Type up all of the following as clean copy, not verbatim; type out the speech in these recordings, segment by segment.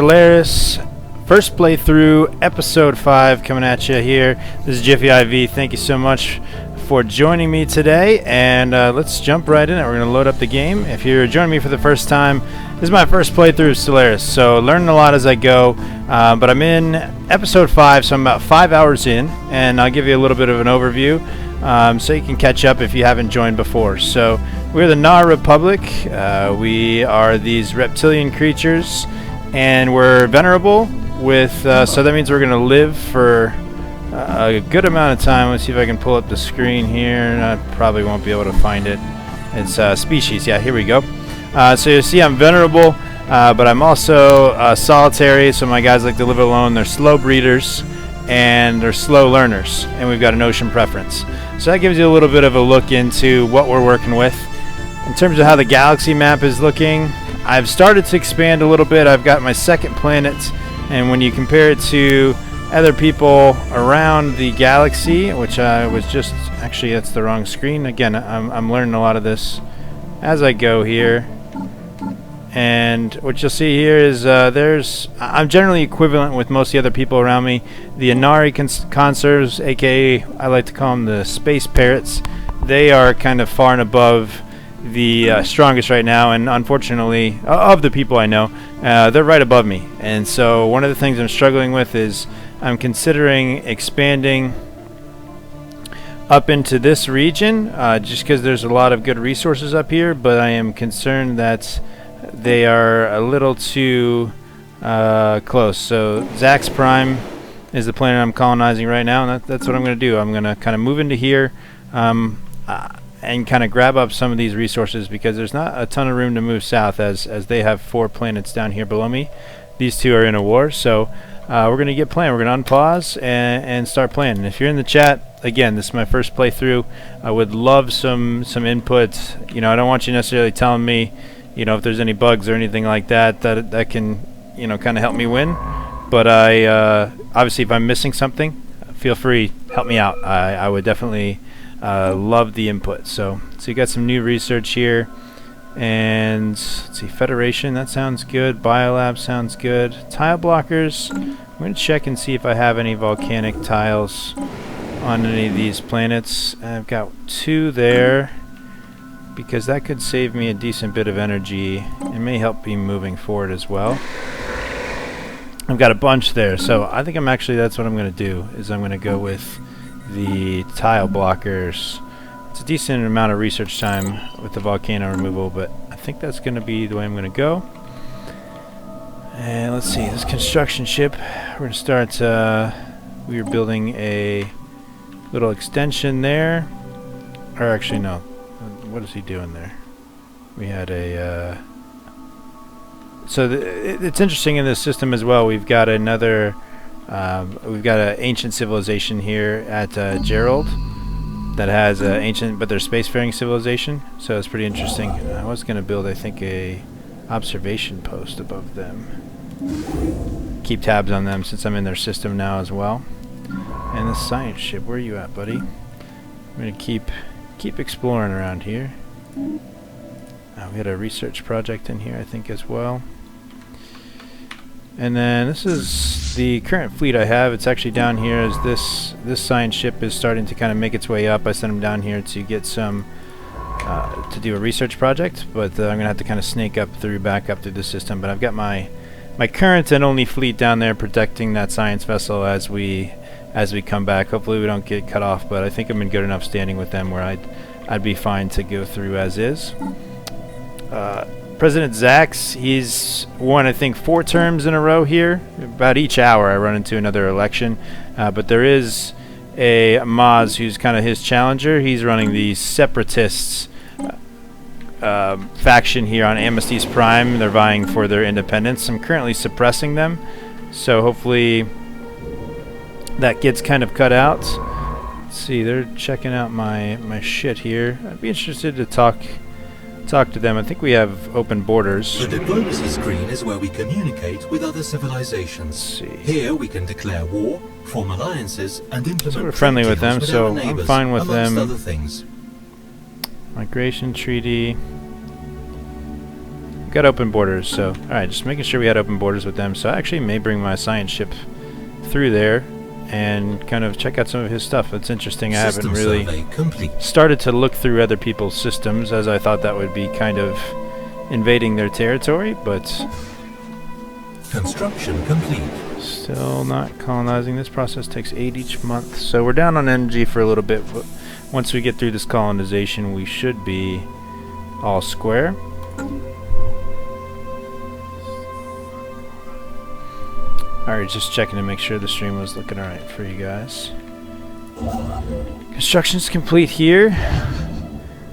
Stellaris, first playthrough, episode 5 coming at you here. This is JiffyIV. Thank you so much for joining me today, and let's jump right in it. We're going to load up the game. If you're joining me for the first time, this is my first playthrough of Stellaris, so learning a lot as I go, but I'm in episode 5, so I'm about 5 hours in, and I'll give you a little bit of an overview so you can catch up if you haven't joined before. So we're the Nharr Republic. We are these reptilian creatures, and we're venerable with, so that means we're going to live for a good amount of time. Let's see if I can pull up the screen here. I probably won't be able to find it. It's species. Yeah, here we go. So you see I'm venerable, but I'm also solitary, so my guys like to live alone. They're slow breeders, and they're slow learners, and we've got an ocean preference. So that gives you a little bit of a look into what we're working with. In terms of how the galaxy map is looking, I've started to expand a little bit. I've got my second planet, and when you compare it to other people around the galaxy, which I was just, actually that's the wrong screen. Again, I'm learning a lot of this as I go here. And what you'll see here is I'm generally equivalent with most of the other people around me. The Inari conserves, aka I like to call them the space parrots, they are kind of far and above the strongest right now, and unfortunately of the people I know, they're right above me. And so one of the things I'm struggling with is I'm considering expanding up into this region, just because there's a lot of good resources up here, but I am concerned that they are a little too close. So Zax Prime is the planet I'm colonizing right now, and that's what I'm going to do. I'm going to kind of move into here and kind of grab up some of these resources, because there's not a ton of room to move south, as they have 4 planets down here below me. These 2 are in a war, so we're going to get playing. We're going to unpause and start playing. And if you're in the chat, again, this is my first playthrough. I would love some input. You know, I don't want you necessarily telling me, you know, if there's any bugs or anything like that can, you know, kind of help me win. But I obviously, if I'm missing something, feel free, help me out. I would definitely love the input. So you got some new research here, and let's see, Federation, that sounds good. Biolab sounds good. Tile blockers, I'm going to check and see if I have any volcanic tiles on any of these planets. I've got 2 there, because that could save me a decent bit of energy. It may help me moving forward as well. I've got a bunch there, so I think that's what I'm going to do, is I'm going to go with the tile blockers. It's a decent amount of research time with the volcano removal, but I think that's going to be the way I'm going to go. And let's see, this construction ship, we're going to start, we are building a little extension there, or actually no, what is he doing there? We had a so it's interesting in this system as well. We've got another we've got an ancient civilization here at Gerald that has an ancient, but they're spacefaring civilization, so it's pretty interesting. I was going to build, I think, a observation post above them, keep tabs on them since I'm in their system now as well. And the science ship, where are you at, buddy? I'm going to keep exploring around here. We had a research project in here, I think, as well. And then this is the current fleet I have. It's actually down here, as this science ship is starting to kind of make its way up. I sent them down here to get some to do a research project, but I'm gonna have to kind of snake back up through the system. But I've got my current and only fleet down there protecting that science vessel as we come back. Hopefully we don't get cut off, but I think I'm in good enough standing with them where I'd be fine to go through as is. President Zax, he's won, I think, 4 terms in a row here. About each hour I run into another election, but there is a Maz who's kind of his challenger. He's running the Separatists faction here on Amnesties Prime. They're vying for their independence. I'm currently suppressing them, so hopefully that gets kind of cut out. Let's see, they're checking out my shit here. I'd be interested to talk to them. I think we have open borders. The diplomacy screen is where we communicate with other civilizations. See. Here we can declare war, form alliances, and implement. So we're friendly with them, so neighbors, I'm fine with them. other things. Migration treaty. We've got open borders, so alright, just making sure we had open borders with them. So I actually may bring my science ship through there and kind of check out some of his stuff. It's interesting. I haven't really started to look through other people's systems, as I thought that would be kind of invading their territory, but construction complete. Still not colonizing. This process takes 8 each month, so we're down on energy for a little bit, but once we get through this colonization we should be all square. Alright, just checking to make sure the stream was looking alright for you guys. Construction's complete here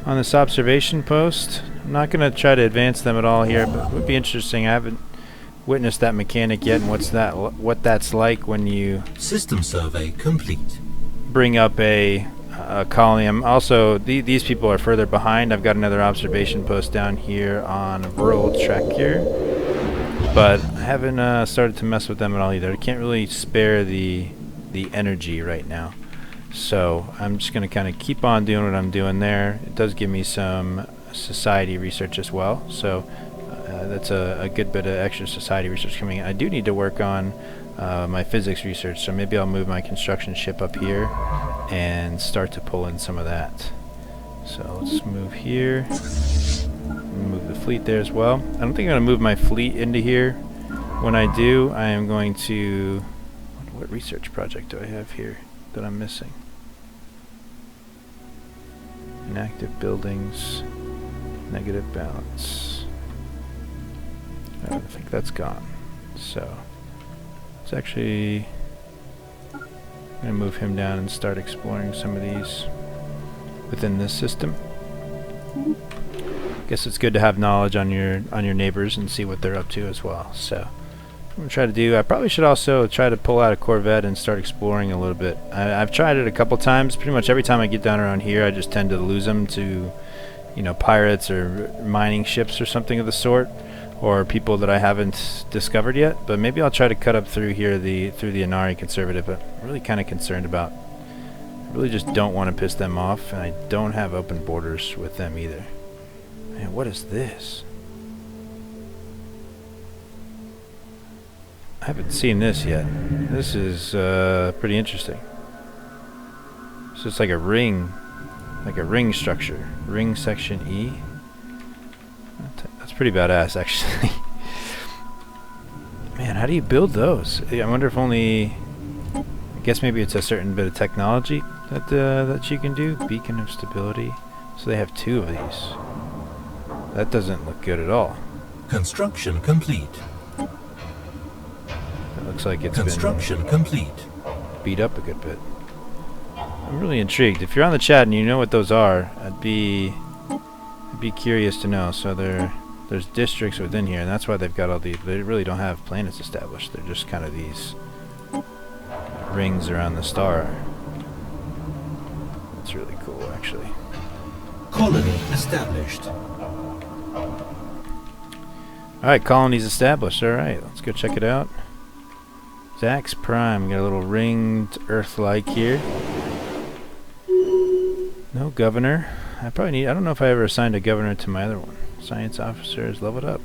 on this observation post. I'm not going to try to advance them at all here, but it would be interesting. I haven't witnessed that mechanic yet, and what that's like when you system survey complete. Bring up a colony. Also, these people are further behind. I've got another observation post down here on a rural track here, but I haven't started to mess with them at all either. I can't really spare the energy right now, so I'm just going to kind of keep on doing what I'm doing there. It does give me some society research as well, so that's a good bit of extra society research coming in. I do need to work on my physics research, so maybe I'll move my construction ship up here and start to pull in some of that. So let's move here. Move the fleet there as well. I don't think I'm going to move my fleet into here. When I do, I am going to... What research project do I have here that I'm missing? Inactive buildings. Negative balance. I think that's gone. So it's actually... I'm going to move him down and start exploring some of these within this system. Guess it's good to have knowledge on your neighbors and see what they're up to as well. So I'm going to try to do... I probably should also try to pull out a Corvette and start exploring a little bit. I've tried it a couple times. Pretty much every time I get down around here, I just tend to lose them to, you know, pirates or mining ships or something of the sort, or people that I haven't discovered yet. But maybe I'll try to cut up through here through the Nharr Conservative. But I'm really kind of concerned about... I really just don't want to piss them off, and I don't have open borders with them either. Man, what is this? I haven't seen this yet. This is pretty interesting. So it's like a ring structure. Ring section E. That's pretty badass, actually. Man, how do you build those? I wonder if only... I guess maybe it's a certain bit of technology that you can do. Beacon of stability. So they have 2 of these. That doesn't look good at all. Construction complete. It looks like it's construction complete. Beat up a good bit. I'm really intrigued. If you're on the chat and you know what those are, I'd be curious to know. So there's districts within here, and that's why they've got all these. They really don't have planets established. They're just kind of these rings around the star. That's really cool, actually. Colony established. Alright, colonies established. Alright, let's go check it out. Zax Prime. Got a little ringed Earth-like here. No governor. I don't know if I ever assigned a governor to my other one. Science officer is leveled up.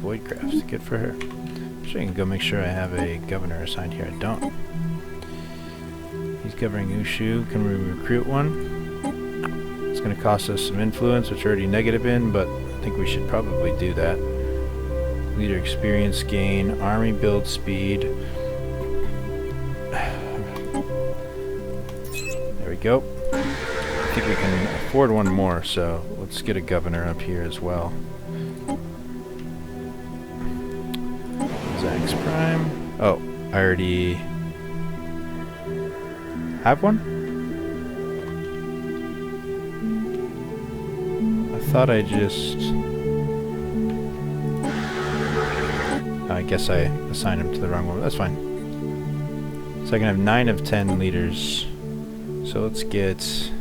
Voidcraft. Good for her. Actually, I can go make sure I have a governor assigned here. I don't. He's governing Ushu. Can we recruit one? It's going to cost us some influence, which we're already negative in, but I think we should probably do that. Leader experience gain. Army build speed. There we go. I think we can afford one more, so let's get a governor up here as well. Zax Prime. Oh, I already have one? I thought I just... I guess I assigned him to the wrong one. That's fine. So I can have 9 of 10 leaders. So let's get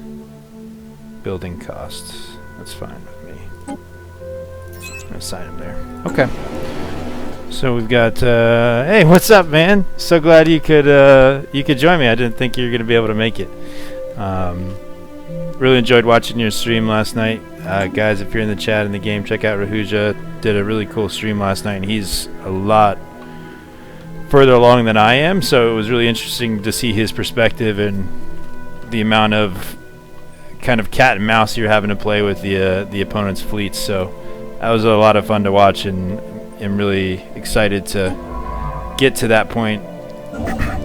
building costs. That's fine with me. I'm gonna assign him there. Okay. So we've got hey, what's up, man? So glad you could join me. I didn't think you were gonna be able to make it. really enjoyed watching your stream last night. Guys, if you're in the chat in the game, check out Rahuja. Did a really cool stream last night, and he's a lot further along than I am, so it was really interesting to see his perspective and the amount of kind of cat and mouse you're having to play with the opponent's fleets. So that was a lot of fun to watch, and I'm really excited to get to that point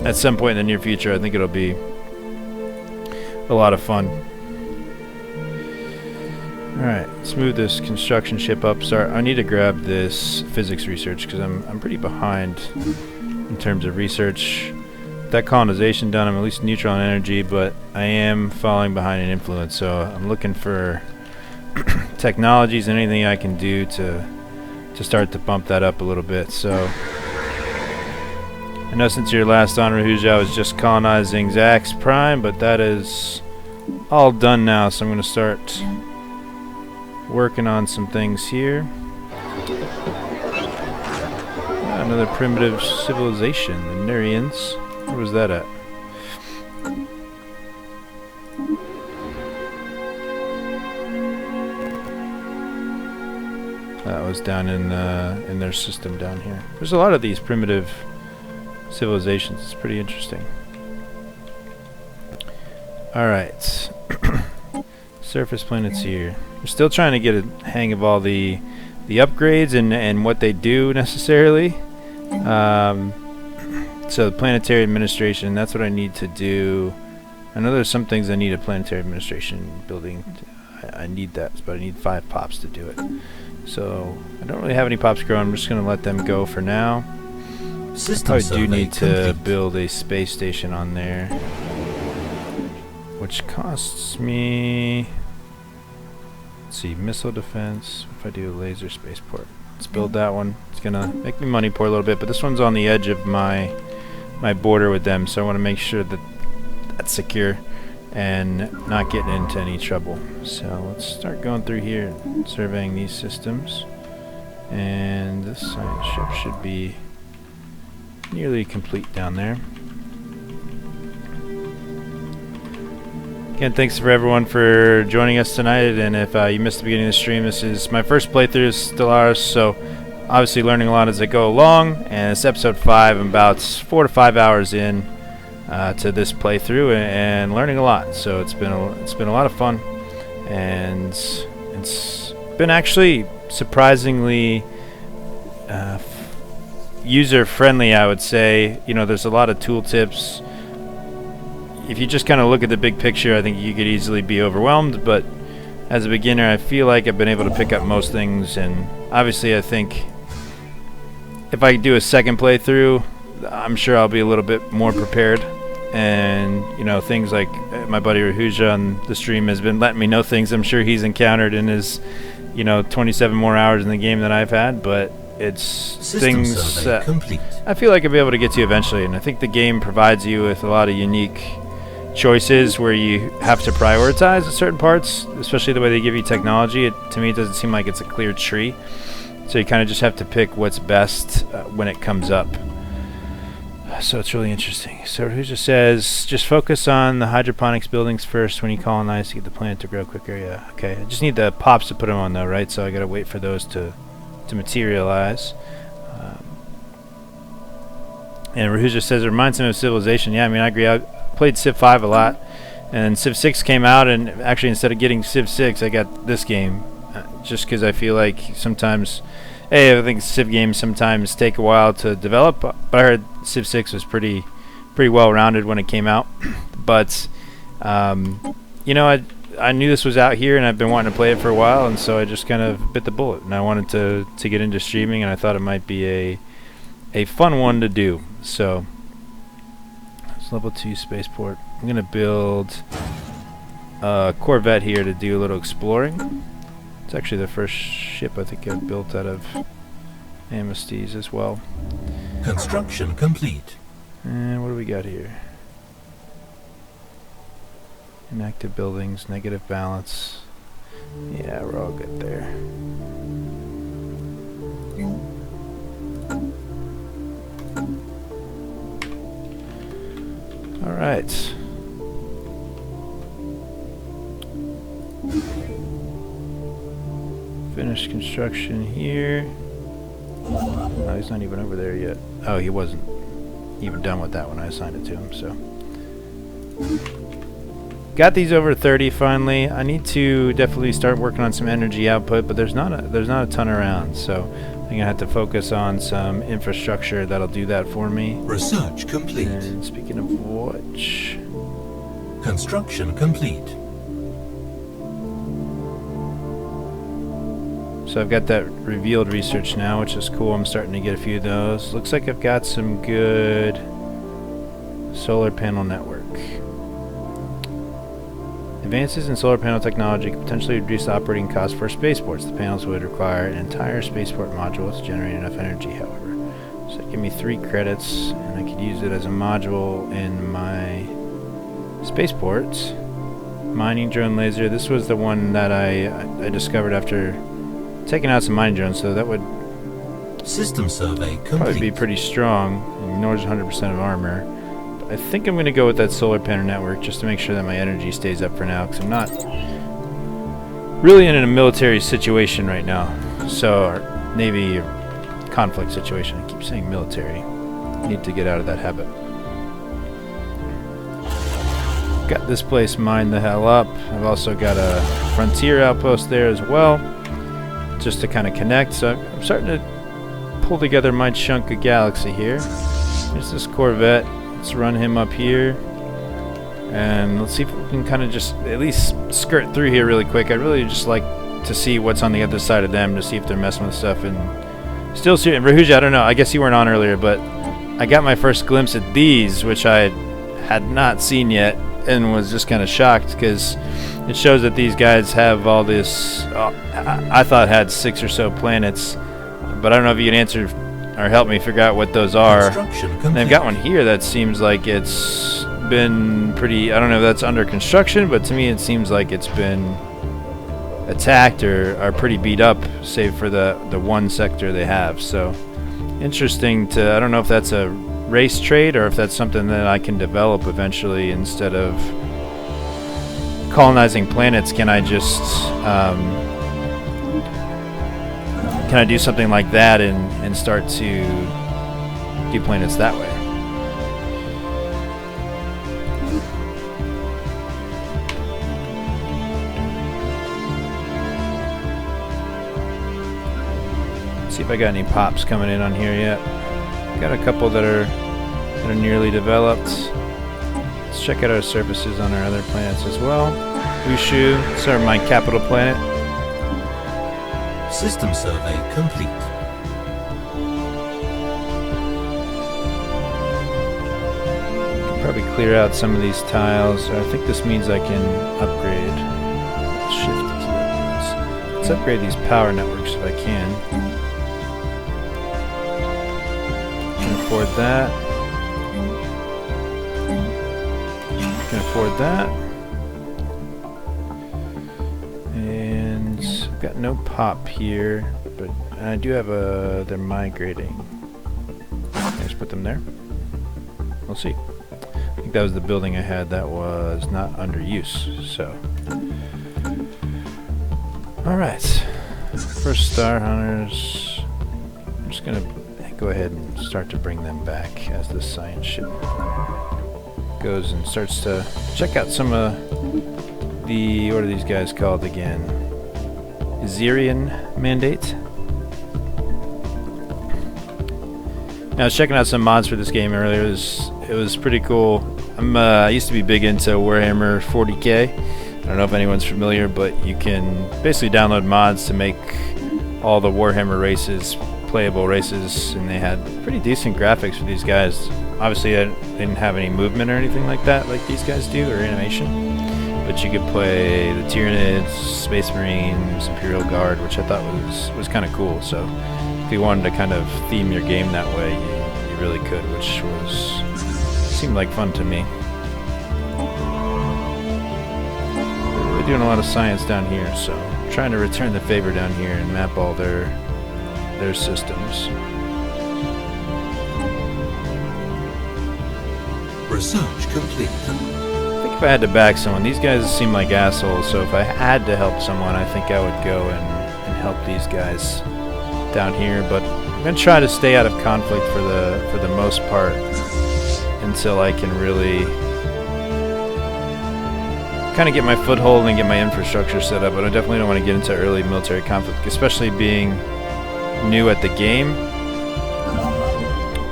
at some point in the near future. I think it'll be a lot of fun. Alright, let's move this construction ship up. Sorry, I need to grab this physics research because I'm pretty behind in terms of research. That colonization done, I'm at least neutral on energy, but I am falling behind in influence, so I'm looking for technologies and anything I can do to start to bump that up a little bit. So I know since your last on Rahuja, I was just colonizing Zax Prime, but that is all done now, so I'm going to start working on some things here. Another primitive civilization, the Nharrians. Where was that at? That was down in their system down here. There's a lot of these primitive civilizations. It's pretty interesting. Alright. Surface planets here. We're still trying to get a hang of all the upgrades and what they do necessarily. So the planetary administration, that's what I need to do. I know there's some things I need a planetary administration building. I need that, but I need 5 pops to do it. So I don't really have any pops growing. I'm just going to let them go for now. I probably do need to build a space station on there, which costs me, let's see, missile defense. If I do a laser spaceport, let's build that one. It's going to make me money poor a little bit, but this one's on the edge of my border with them, so I want to make sure that that's secure and not getting into any trouble. So let's start going through here and surveying these systems, and this science ship should be nearly complete down there. Again, thanks for everyone for joining us tonight, and if you missed the beginning of the stream, this is my first playthrough of Stellaris, so obviously learning a lot as I go along, and it's episode 5. I'm about 4 to 5 hours in to this playthrough and learning a lot. So it's been a lot of fun, and it's been actually surprisingly user friendly, I would say. You know, there's a lot of tooltips. If you just kind of look at the big picture, I think you could easily be overwhelmed, but as a beginner, I feel like I've been able to pick up most things, and obviously I think if I do a second playthrough, I'm sure I'll be a little bit more prepared. And, you know, things like my buddy Rahuja on the stream has been letting me know things I'm sure he's encountered in his, 27 more hours in the game than I've had, but it's things that I feel like I'll be able to get to eventually. And I think the game provides you with a lot of unique choices where you have to prioritize certain parts, especially the way they give you technology. To me, it doesn't seem like it's a clear tree. So you kind of just have to pick what's best when it comes up. So it's really interesting. So who just says, just focus on the hydroponics buildings first when you colonize to get the plant to grow quicker. Yeah, okay. I just need the pops to put them on though, right? So I gotta wait for those to materialize. And Rahuja says it reminds him of Civilization. Yeah, I mean, I agree. I played Civ 5 a lot, and Civ 6 came out, and actually instead of getting Civ 6, I got this game. Just because I feel like sometimes, I think Civ games sometimes take a while to develop, but I heard Civ 6 was pretty well-rounded when it came out. But, I knew this was out here, and I've been wanting to play it for a while, and so I just kind of bit the bullet. And I wanted to get into streaming, and I thought it might be a fun one to do. So, it's level 2 spaceport. I'm going to build a Corvette here to do a little exploring. It's actually the first ship I think I've built out of Amnesties as well. Construction complete. And what do we got here? Inactive buildings, negative balance. Yeah, we're all good there. Alright. Finished construction here. No, he's not even over there yet. Oh, he wasn't even done with that when I assigned it to him, so. Got these over 30 finally. I need to definitely start working on some energy output, but there's not a ton around, so I'm gonna have to focus on some infrastructure that'll do that for me. Research complete. And speaking of which, Construction complete. so I've got that revealed research now, which is cool. I'm starting to get a few of those. Looks like I've got some good solar panel network. Advances in solar panel technology could potentially reduce the operating costs for spaceports. The panels would require an entire spaceport module to generate enough energy, however. So give me 3 credits, and I could use it as a module in my spaceports. Mining drone laser. This was the one that I discovered after taking out some mining drones, so that would System survey complete. probably be pretty strong. Ignores 100% of armor. I think I'm going to go with that solar panel network just to make sure that my energy stays up for now, because I'm not really in a military situation right now. So, or Navy conflict situation. I keep saying military. Need to get out of that habit. Got this place mined the hell up. I've also got a frontier outpost there as well, just to kind of connect. So I'm starting to pull together my chunk of galaxy here. There's this Corvette. Let's run him up here, and let's see if we can kind of just at least skirt through here really quick. I'd really just like to see what's on the other side of them, to see if they're messing with stuff. And still see Rahuja, I don't know, I guess you weren't on earlier, but I got my first glimpse at these, which I had not seen yet, and was just kind of shocked because it shows that these guys have all this, I thought had 6 or so planets, but I don't know if you can answer or help me figure out what those are. And they've got one here that seems like it's been pretty, I don't know if that's under construction, but to me it seems like it's been attacked or pretty beat up, save for the one sector they have. So interesting to, I don't know if that's a race trait or if that's something that I can develop eventually. Instead of colonizing planets, can I just can I do something like that and start to do planets that way? Let's see if I got any pops coming in on here yet. Got a couple that are nearly developed. Let's check out our surfaces on our other planets as well. Ushu, it's my capital planet. System survey complete. Can probably clear out some of these tiles. I think this means I can upgrade. Shift keys. Let's upgrade these power networks if I can. Can afford that. Can afford that. Got no pop here, but I do have they're migrating. Can I just put them there? We'll see. I think that was the building I had that was not under use, so. Alright. First Star Hunters. I'm just gonna go ahead and start to bring them back as this science ship goes and starts to check out some of the, what are these guys called again? Xerian mandate. Now, I was checking out some mods for this game earlier. It was pretty cool. I used to be big into Warhammer 40k. I don't know if anyone's familiar, but you can basically download mods to make all the Warhammer races playable races, and they had pretty decent graphics for these guys. Obviously, they didn't have any movement or anything like that, like these guys do, or animation. But you could play the Tyranids, Space Marines, Imperial Guard, which I thought was kind of cool. So if you wanted to kind of theme your game that way, you really could, which seemed like fun to me. They're really doing a lot of science down here, so I'm trying to return the favor down here and map all their systems. Research complete. If I had to back someone, these guys seem like assholes, so if I had to help someone, I think I would go and help these guys down here, but I'm gonna try to stay out of conflict for the most part until I can really kind of get my foothold and get my infrastructure set up. But I definitely don't want to get into early military conflict, especially being new at the game.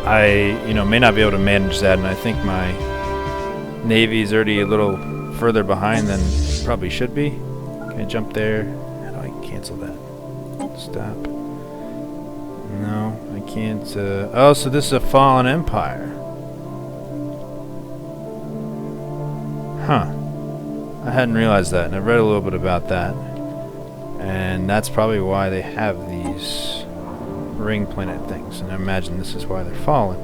I may not be able to manage that, and I think my Navy is already a little further behind than it probably should be. Can I jump there? How do I cancel that? Stop. No, I can't. Oh, so this is a fallen empire. Huh. I hadn't realized that, and I've read a little bit about that. And that's probably why they have these ring planet things, and I imagine this is why they're fallen.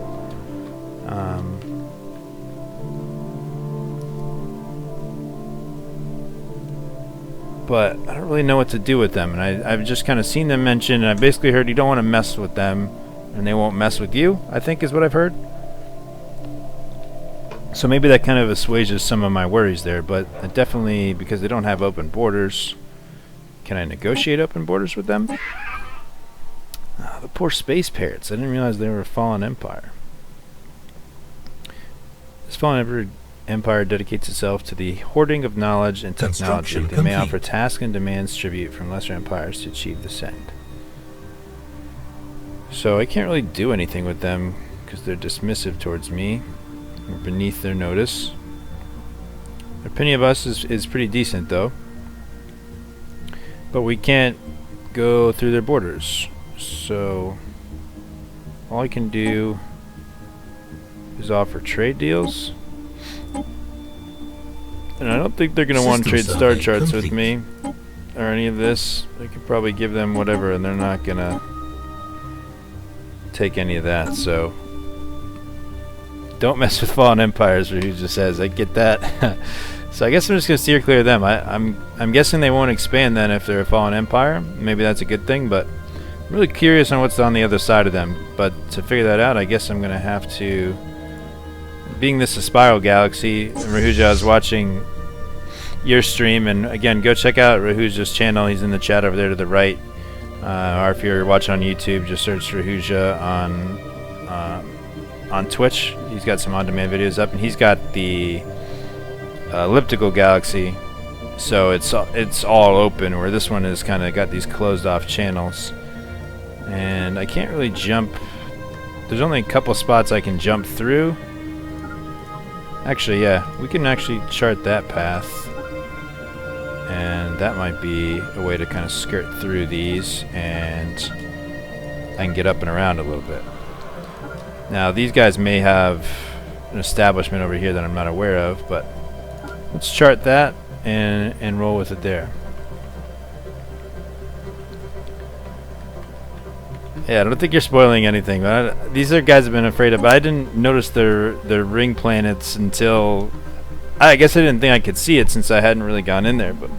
But I don't really know what to do with them, and I've just kind of seen them mentioned, and I basically heard you don't want to mess with them, and they won't mess with you, I think is what I've heard. So maybe that kind of assuages some of my worries there, but I definitely, because they don't have open borders, can I negotiate open borders with them? The poor space parrots. I didn't realize they were a fallen empire. This fallen empire dedicates itself to the hoarding of knowledge and technology. They may offer tasks and demands tribute from lesser empires to achieve this end. So I can't really do anything with them because they're dismissive towards me. We're beneath their notice. Their opinion of us is pretty decent though. But we can't go through their borders. So all I can do is offer trade deals. And I don't think they're going to want to trade star charts with me or any of this. I could probably give them whatever and they're not going to take any of that. So don't mess with fallen empires, Rahu just says. I get that. So I guess I'm just going to steer clear of them. I'm guessing they won't expand then if they're a fallen empire. Maybe that's a good thing, but I'm really curious on what's on the other side of them. But to figure that out, I guess I'm going to have to... Being this a spiral galaxy, Rahuja, I was watching your stream, and again, go check out Rahuja's channel. He's in the chat over there to the right. Or if you're watching on YouTube, just search Rahuja on Twitch. He's got some on-demand videos up, and he's got the elliptical galaxy, so it's all open, where this one is kind of got these closed-off channels. And I can't really jump. There's only a couple spots I can jump through. Actually, yeah, we can actually chart that path, and that might be a way to kind of skirt through these, and I can get up and around a little bit. Now, these guys may have an establishment over here that I'm not aware of, but let's chart that and roll with it there. Yeah, I don't think you're spoiling anything, but these are guys I've been afraid of, but I didn't notice their ring planets until... I guess I didn't think I could see it since I hadn't really gone in there, but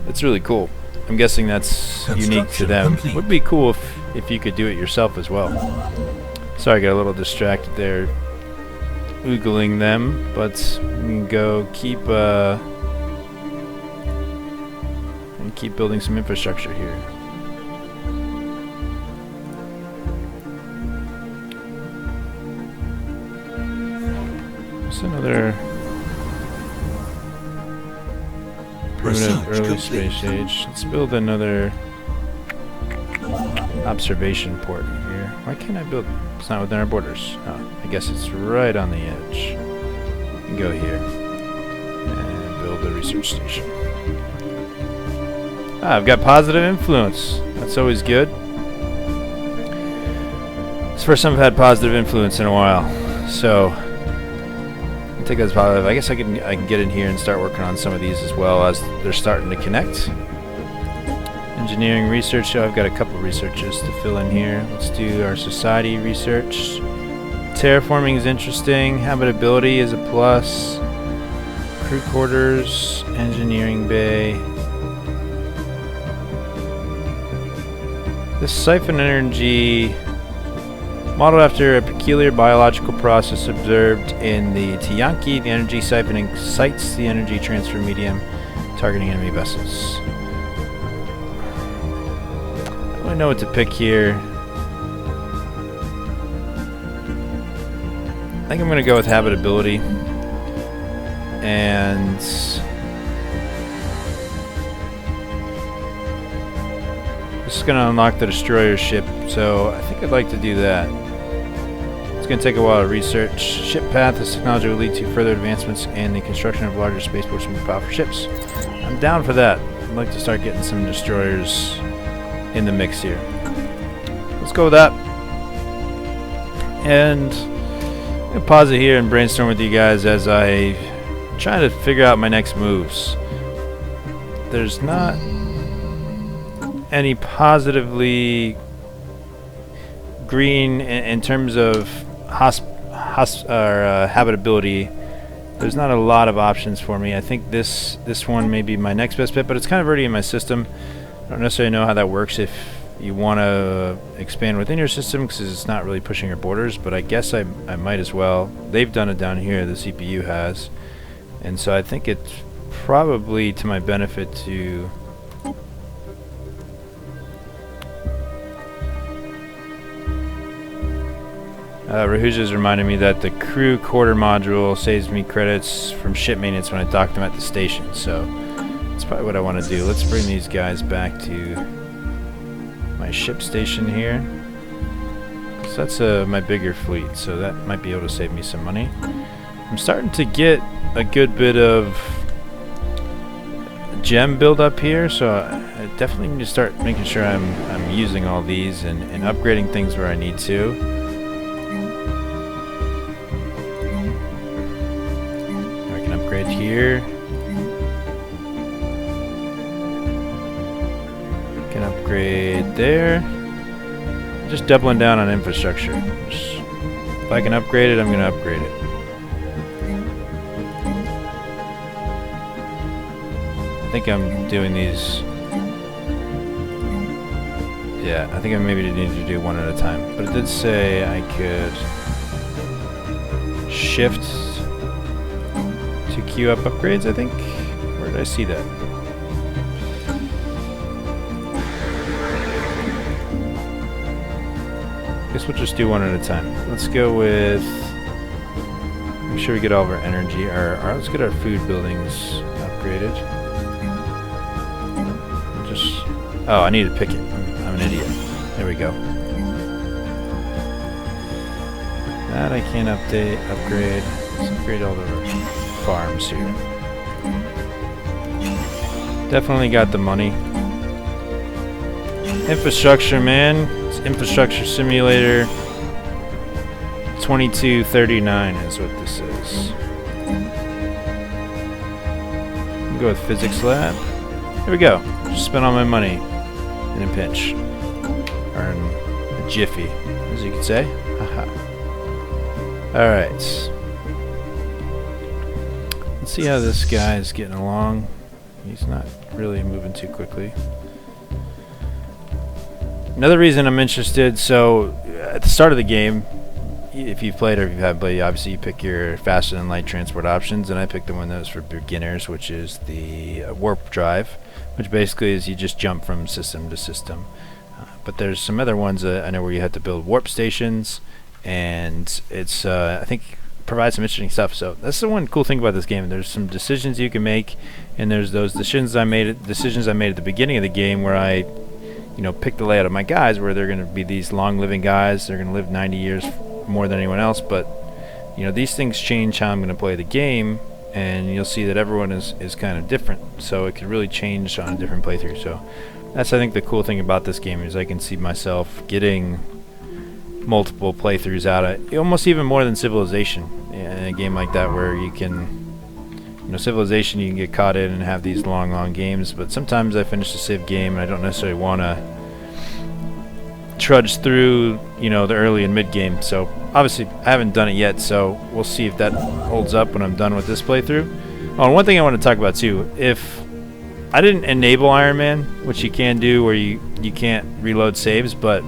it's really cool. I'm guessing that's unique to them. It would be cool if you could do it yourself as well. Sorry, I got a little distracted there oogling them, but we can go keep building some infrastructure here. Another primitive early space age. Let's build another observation port here. Why can't I build? It's not within our borders. Oh, I guess it's right on the edge. We can go here and build a research station. Ah, I've got positive influence. That's always good. It's the first time I've had positive influence in a while. So I think that's positive. I guess I can get in here and start working on some of these as well as they're starting to connect. Engineering research. So I've got a couple researchers to fill in here. Let's do our society research. Terraforming is interesting. Habitability is a plus. Crew quarters, engineering bay. This siphon energy, modeled after a peculiar biological process observed in the Tiyanki, the energy siphoning excites the energy transfer medium, targeting enemy vessels. I know what to pick here. I think I'm going to go with habitability. And this is going to unlock the destroyer ship, so I think I'd like to do that. It's going to take a while to research. Ship path. This technology will lead to further advancements and the construction of larger spaceports and more powerful ships. I'm down for that. I'd like to start getting some destroyers in the mix here. Let's go with that. And I'm going to pause it here and brainstorm with you guys as I try to figure out my next moves. There's not any positively green in terms of habitability. There's not a lot of options for me. I think this one may be my next best bet, but it's kind of already in my system. I don't necessarily know how that works if you want to expand within your system, because it's not really pushing your borders, but I guess I might as well. They've done it down here, the CPU has, and so I think it's probably to my benefit to Rahuja's reminded me that the crew quarter module saves me credits from ship maintenance when I dock them at the station, so that's probably what I want to do. Let's bring these guys back to my ship station here. So that's my bigger fleet, so that might be able to save me some money. I'm starting to get a good bit of gem build up here, so I definitely need to start making sure I'm using all these and upgrading things where I need to. Here can upgrade there. Just doubling down on infrastructure. If I can upgrade it, I'm going to upgrade it. I think I'm doing these. Yeah, I think I maybe need to do one at a time. But it did say I could shift to queue up upgrades, I think. Where did I see that? Guess we'll just do one at a time. Let's go with, make sure we get all of our energy. Let's get our food buildings upgraded. Oh, I need to pick it. I'm an idiot. There we go. That I can't upgrade. Let's upgrade all the farms here. Definitely got the money. Infrastructure, man. It's Infrastructure Simulator 2239 is what this is. We'll go with Physics Lab. Here we go. Just spent all my money in a pinch. Or in a jiffy, as you could say. Haha. Alright. Let's see how this guy is getting along. He's not really moving too quickly. Another reason I'm interested, so at the start of the game, if you've played or if you haven't played, obviously you pick your faster than light transport options, and I picked the one that was for beginners, which is the warp drive, which basically is you just jump from system to system. But there's some other ones I know where you have to build warp stations, and it's I think provides some interesting stuff. So that's the one cool thing about this game. There's some decisions you can make, and there's those decisions I made at the beginning of the game where I, pick the layout of my guys where they're going to be these long-living guys. They're going to live 90 years more than anyone else, but these things change how I'm going to play the game, and you'll see that everyone is kind of different, so it could really change on a different playthrough. So that's, I think, the cool thing about this game is I can see myself getting multiple playthroughs out of almost even more than Civilization in a game like that, where you can Civilization you can get caught in and have these long games, but sometimes I finish a Civ game and I don't necessarily want to trudge through the early and mid game. So obviously I haven't done it yet, so we'll see if that holds up when I'm done with this playthrough. Oh, and one thing I want to talk about too, if I didn't enable Iron Man, which you can do where you can't reload saves, but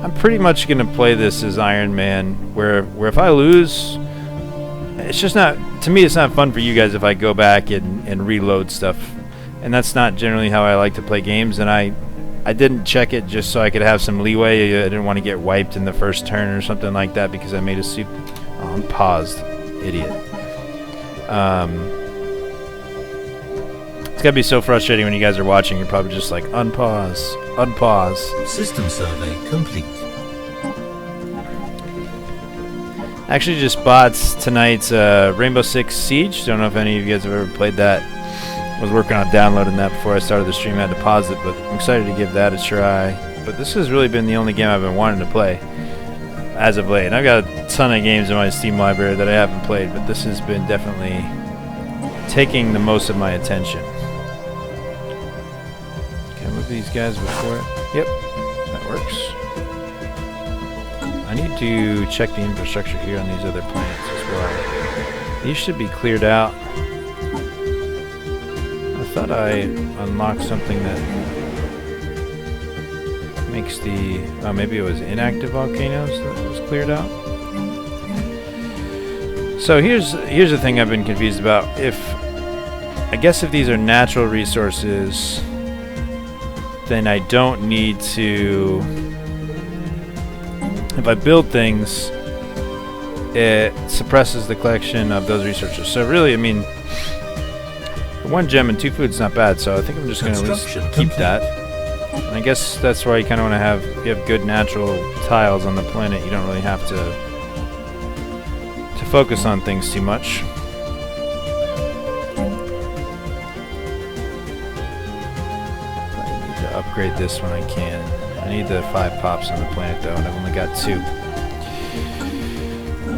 I'm pretty much going to play this as Iron Man, where if I lose, it's just not, to me it's not fun for you guys if I go back and reload stuff, and that's not generally how I like to play games. And I I didn't check it just so I could have some leeway. I didn't want to get wiped in the first turn or something like that because I made a super... Oh, I'm paused. Idiot. It's gotta be so frustrating when you guys are watching. You're probably just like, unpause, unpause. System survey complete. Actually just bought tonight's Rainbow Six Siege. Don't know if any of you guys have ever played that. I was working on downloading that before I started the stream. I had to pause it, but I'm excited to give that a try. But this has really been the only game I've been wanting to play as of late. And I've got a ton of games in my Steam library that I haven't played, but this has been definitely taking the most of my attention. Can I move these guys before it? Yep, that works. I need to check the infrastructure here on these other planets as well. These should be cleared out. I thought I unlocked something that makes the... Oh, maybe it was inactive volcanoes that was cleared out. So here's the thing I've been confused about. I guess if these are natural resources, then I don't need to... If I build things, it suppresses the collection of those resources. So really, I mean, 1 gem and 2 food's not bad, so I think I'm just going to at least keep that. And I guess that's why you kind of want to have, if you have good natural tiles on the planet, you don't really have to focus on things too much. I need to upgrade this when I can. I need the 5 pops on the planet though, and I've only got 2.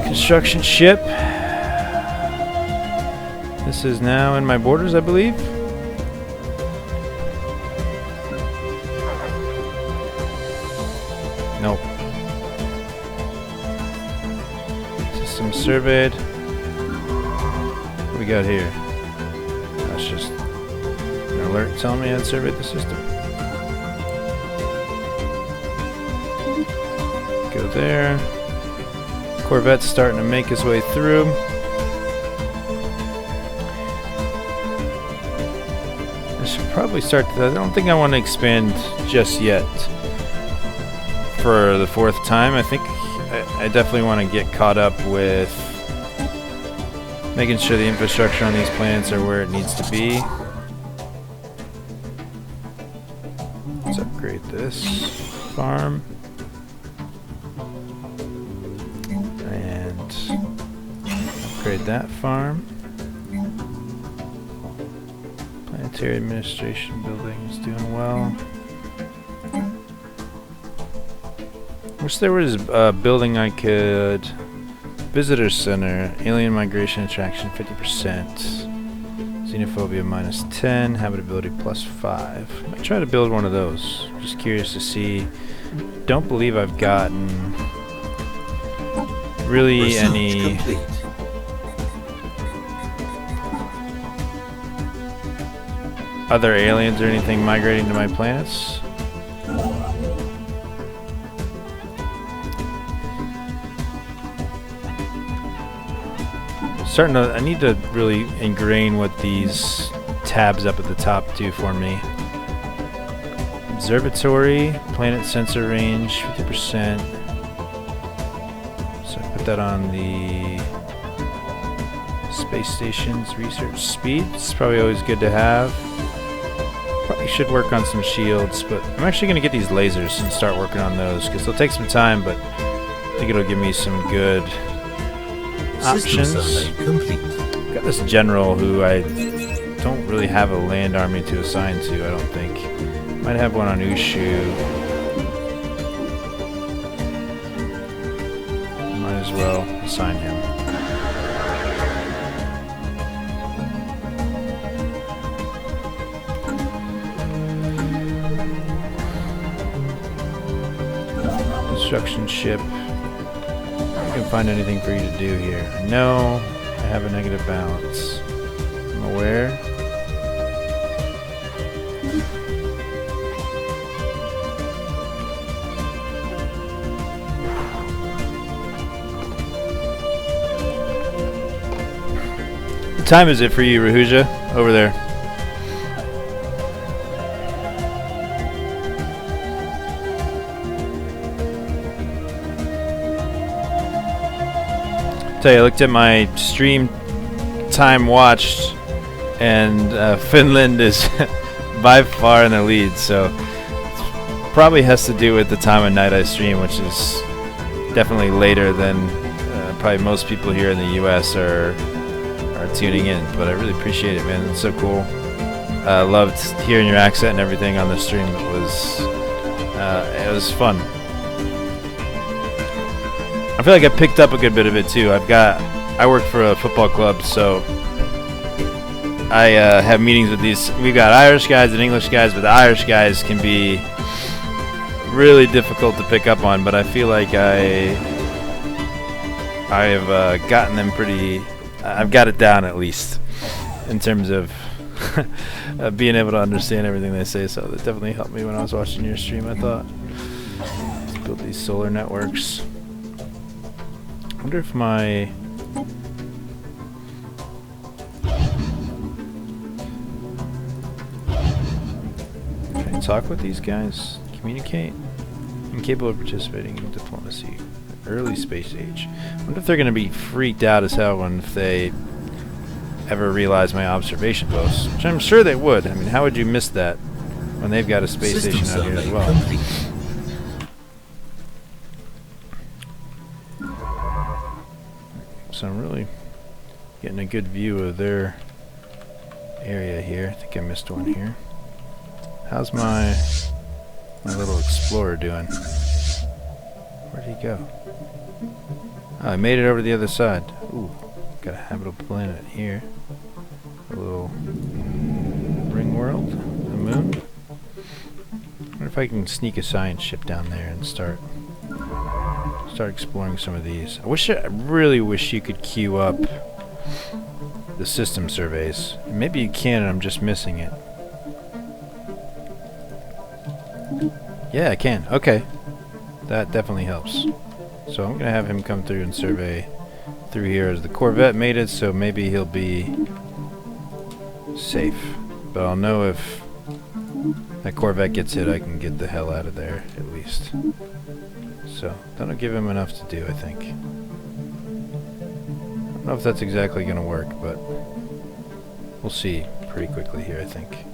Construction ship. This is now in my borders, I believe. Nope. System surveyed. What do we got here? That's just an alert telling me I'd surveyed the system. Go there. Corvette's starting to make his way through. I should probably start to... I don't think I want to expand just yet for the 4th time. I think I definitely want to get caught up with making sure the infrastructure on these planets are where it needs to be. Let's upgrade this farm. Upgrade that farm. Planetary administration building is doing well. Wish there was a building I could... Visitor center, alien migration attraction 50%, xenophobia -10, habitability +5. I might try to build one of those. Just curious to see. Don't believe I've gotten really any... other aliens or anything migrating to my planets. I need to really ingrain what these tabs up at the top do for me. Observatory, planet sensor range, 50%. So I put that on the space station's research speed. It's probably always good to have. Probably should work on some shields, but I'm actually going to get these lasers and start working on those because they'll take some time, but I think it'll give me some good options. Got this general who I don't really have a land army to assign to, I don't think. Might have one on Ushu. Might as well assign him. Construction ship. I can find anything for you to do here. No, I have a negative balance. I'm aware. What time is it for you, Rahuja? Over there. tell you, I looked at my stream time watched, and Finland is by far in the lead, so it probably has to do with the time of night I stream, which is definitely later than probably most people here in the US are tuning in. But I really appreciate it, man. It's so cool. I loved hearing your accent and everything on the stream. It was fun. I feel like I picked up a good bit of it too. I work for a football club, so I have meetings with these. We've got Irish guys and English guys, but the Irish guys can be really difficult to pick up on. But I feel like I have gotten them pretty. I've got it down at least in terms of being able to understand everything they say. So that definitely helped me when I was watching your stream. I thought, let's build these solar networks. I wonder if my can I talk with these guys? Communicate? Incapable of participating in diplomacy. Early space age. I wonder if they're going to be freaked out as hell if they ever realize my observation posts, which I'm sure they would. I mean, how would you miss that when they've got a space station out here as well? So I'm really getting a good view of their area here. I think I missed one here. How's my little explorer doing? Where'd he go? Oh, I made it over to the other side. Ooh, got a habitable planet here. A little ring world, a moon. I wonder if I can sneak a science ship down there and start exploring some of these. I really wish you could queue up the system surveys. Maybe you can and I'm just missing it. Yeah, I can. Okay. That definitely helps. So I'm going to have him come through and survey through here as the Corvette made it, so maybe he'll be safe. But I'll know if that Corvette gets hit, I can get the hell out of there, at least. So, that'll give him enough to do, I think. I don't know if that's exactly going to work, but we'll see pretty quickly here, I think.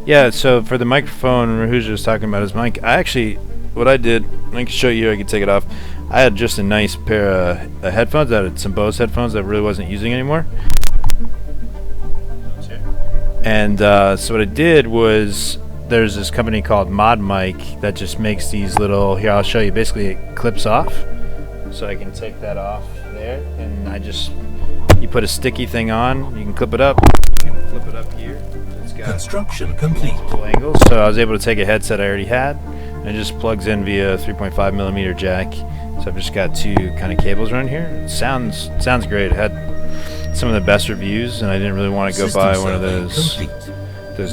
Yeah, so for the microphone, Rahuja was talking about his mic. What I did, I can show you, I can take it off. I had just a nice pair of headphones. I had some Bose headphones that I really wasn't using anymore. And so what I did was, there's this company called Mod Mic that just makes these little, here I'll show you, basically it clips off. So I can take that off there, and you put a sticky thing on, you can clip it up, you can flip it up here. Construction complete. Multiple angles. So I was able to take a headset I already had, and it just plugs in via 3.5mm jack. So I've just got two kind of cables around here. It sounds great. It had some of the best reviews, and I didn't really want to go buy one of those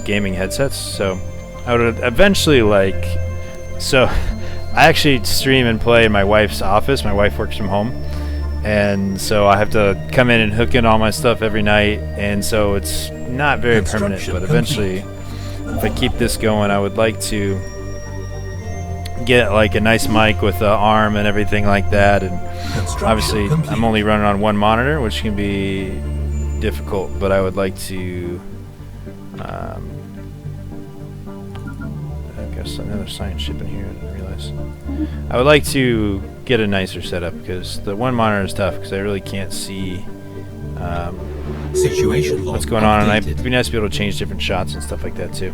gaming headsets. So I would eventually So I actually stream and play in my wife's office. My wife works from home, and so I have to come in and hook in all my stuff every night, and so it's not very permanent, but eventually if I keep this going, I would like to get like a nice mic with an arm and everything like that. And obviously I'm only running on one monitor, which can be difficult, but I would like to I guess another science ship in here, I didn't realize. I would like to get a nicer setup, because the one monitor is tough because I really can't see Situation what's going on, and it'd be nice to be able to change different shots and stuff like that too.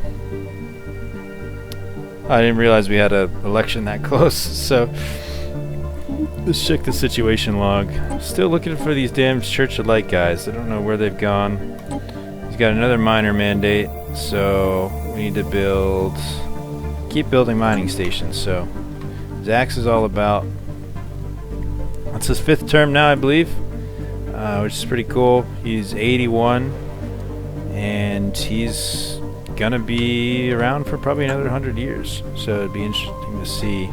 I didn't realize we had an election that close, so let's check the situation log. Still looking for these damn Church of Light guys. I don't know where they've gone. He's got another miner mandate, so we need to keep building mining stations. So Zax is all about, that's his 5th term now, I believe. Which is pretty cool. He's 81, and he's gonna be around for probably another 100 years. So it'd be interesting to see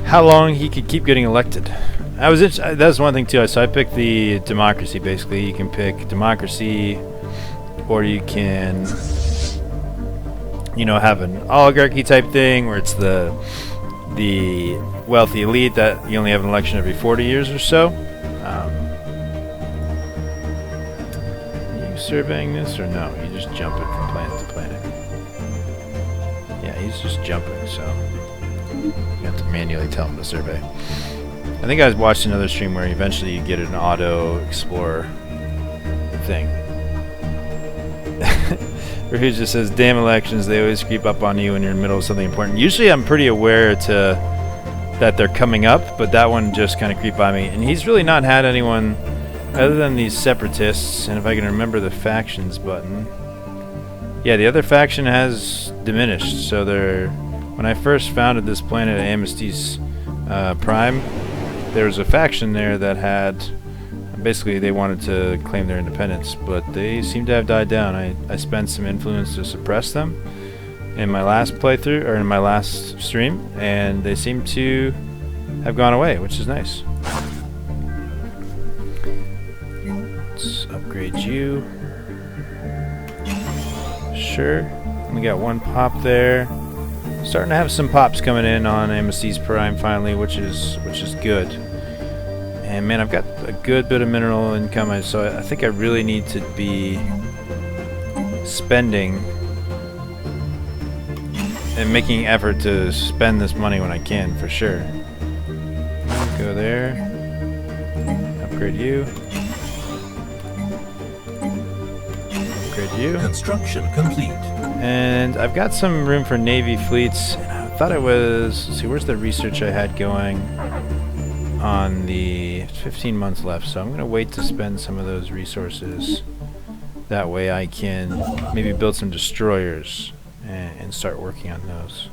how long he could keep getting elected. That's one thing too. So I picked the democracy. Basically, you can pick democracy, or you can, have an oligarchy type thing where it's the wealthy elite that you only have an election every 40 years or so. Are you surveying this or no? You just jump it from planet to planet. Yeah, he's just jumping, so you have to manually tell him to survey. I think I watched another stream where eventually you get an auto explorer thing. Where he just says, damn elections, they always creep up on you when you're in the middle of something important. Usually I'm pretty aware that they're coming up, but that one just kind of creeped by me. And he's really not had anyone other than these separatists, and if I can remember the factions button. Yeah, the other faction has diminished. So when I first founded this planet at Amnesties Prime, there was a faction there that had, basically they wanted to claim their independence, but they seem to have died down. I spent some influence to suppress them in my last playthrough, or in my last stream, and they seem to have gone away, which is nice. Let's upgrade you. Sure. We got one pop there. Starting to have some pops coming in on Amnesties Prime finally, which is good. And man, I've got a good bit of mineral income, so I think I really need to be spending and making effort to spend this money when I can, for sure. Go there. Upgrade you. Upgrade you. Construction complete. And I've got some room for Navy fleets. And I thought it was... Let's see, where's the research I had going on the 15 months left? So I'm going to wait to spend some of those resources. That way I can maybe build some destroyers and start working on those.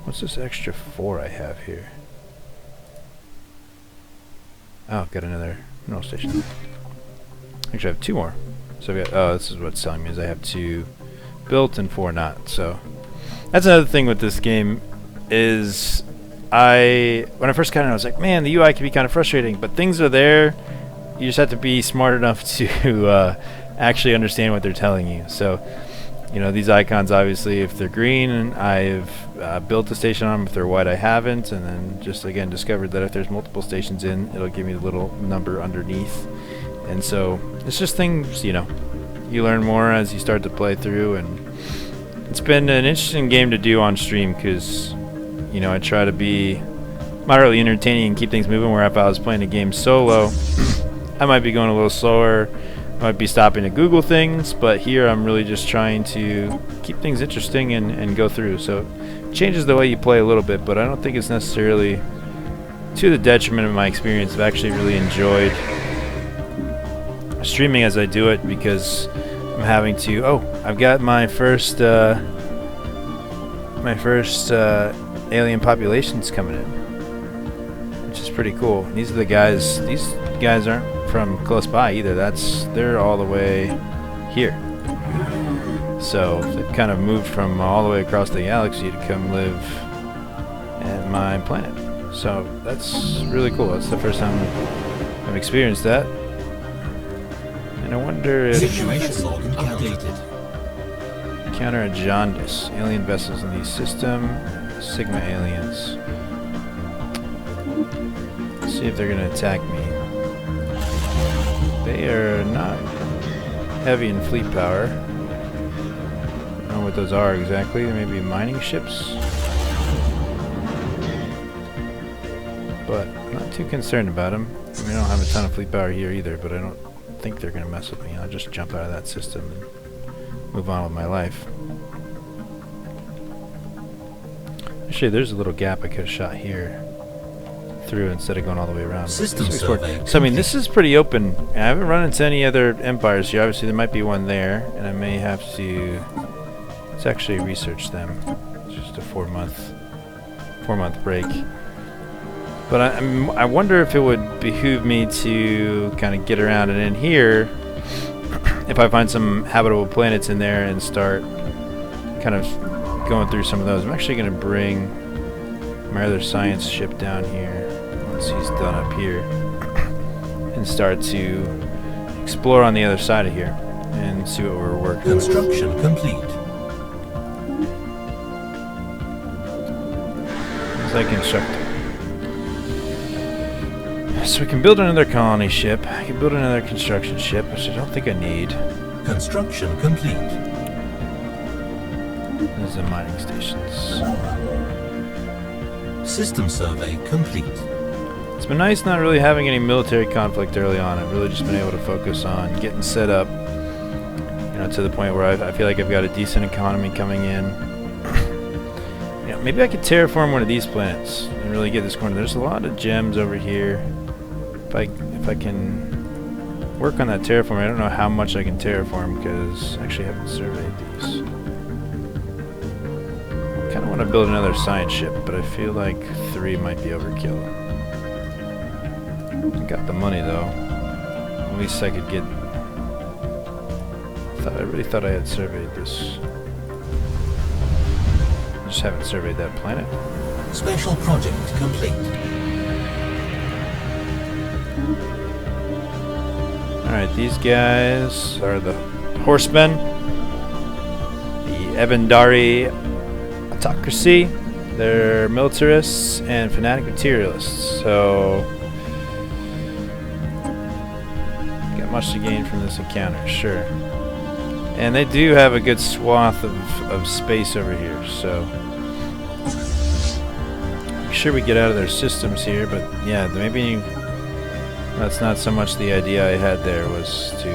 What's this extra 4 I have here? Oh, I've got another mineral station. Actually, I have 2 more. So I've got, oh, this is what's telling me is I have 2 built and 4 not. So that's another thing with this game is when I first got in, I was like, man, the UI can be kind of frustrating, but things are there. You just have to be smart enough to actually understand what they're telling you. So, these icons, obviously, if they're green, I've built a station on them. If they're white, I haven't. And then just, again, discovered that if there's multiple stations in, it'll give me the little number underneath. And so it's just things, you learn more as you start to play through. And it's been an interesting game to do on stream because, I try to be moderately entertaining and keep things moving, where if I was playing a game solo, I might be going a little slower. I might be stopping to Google things, but here I'm really just trying to keep things interesting and go through. So it changes the way you play a little bit, but I don't think it's necessarily to the detriment of my experience. I've actually really enjoyed streaming as I do it because I'm having to... Oh, I've got my first alien populations coming in, which is pretty cool. These are the guys. These guys aren't from close by either. They're all the way here. So they've kind of moved from all the way across the galaxy to come live at my planet. So that's really cool. That's the first time I've experienced that. And I wonder if... Situation log updated. Encounter a jaundice. Alien vessels in the system. Sigma aliens. Let's see if they're going to attack me. They are not heavy in fleet power. I don't know what those are exactly. They may be mining ships. But I'm not too concerned about them. I mean, I don't have a ton of fleet power here either, but I don't think they're going to mess with me. I'll just jump out of that system and move on with my life. Actually, there's a little gap I could have shot here through instead of going all the way around. System survey. So I mean, this is pretty open. I haven't run into any other empires here. Obviously, there might be one there, and I may have to. Let's actually research them. It's just a 4-month break. But I wonder if it would behoove me to kind of get around and in here, if I find some habitable planets in there and start kind of going through some of those. I'm actually going to bring my other science ship down here. once he's done up here, and start to explore on the other side of here and see what we're working with. Construction complete. As I construct. So we can build another colony ship. I can build another construction ship, which I don't think I need. Construction complete. There's the mining stations. System survey complete. It's been nice not really having any military conflict early on. I've really just been able to focus on getting set up, you know, to the point where I feel like I've got a decent economy coming in. You know, maybe I could terraform one of these planets and really get this corner. There's a lot of gems over here. If I can work on that terraform, I don't know how much I can terraform because I actually haven't surveyed these. I kind of want to build another science ship, but I feel like 3 might be overkill. I got the money though. At least I could get. I really thought I had surveyed this. I just haven't surveyed that planet. Special project complete. Alright, these guys are the horsemen. The Evandari autocracy. They're militarists and fanatic materialists. So got much to gain from this encounter, sure. And they do have a good swath of space over here, so I'm sure we get out of their systems here, but yeah, maybe that's not so much the idea I had there, was to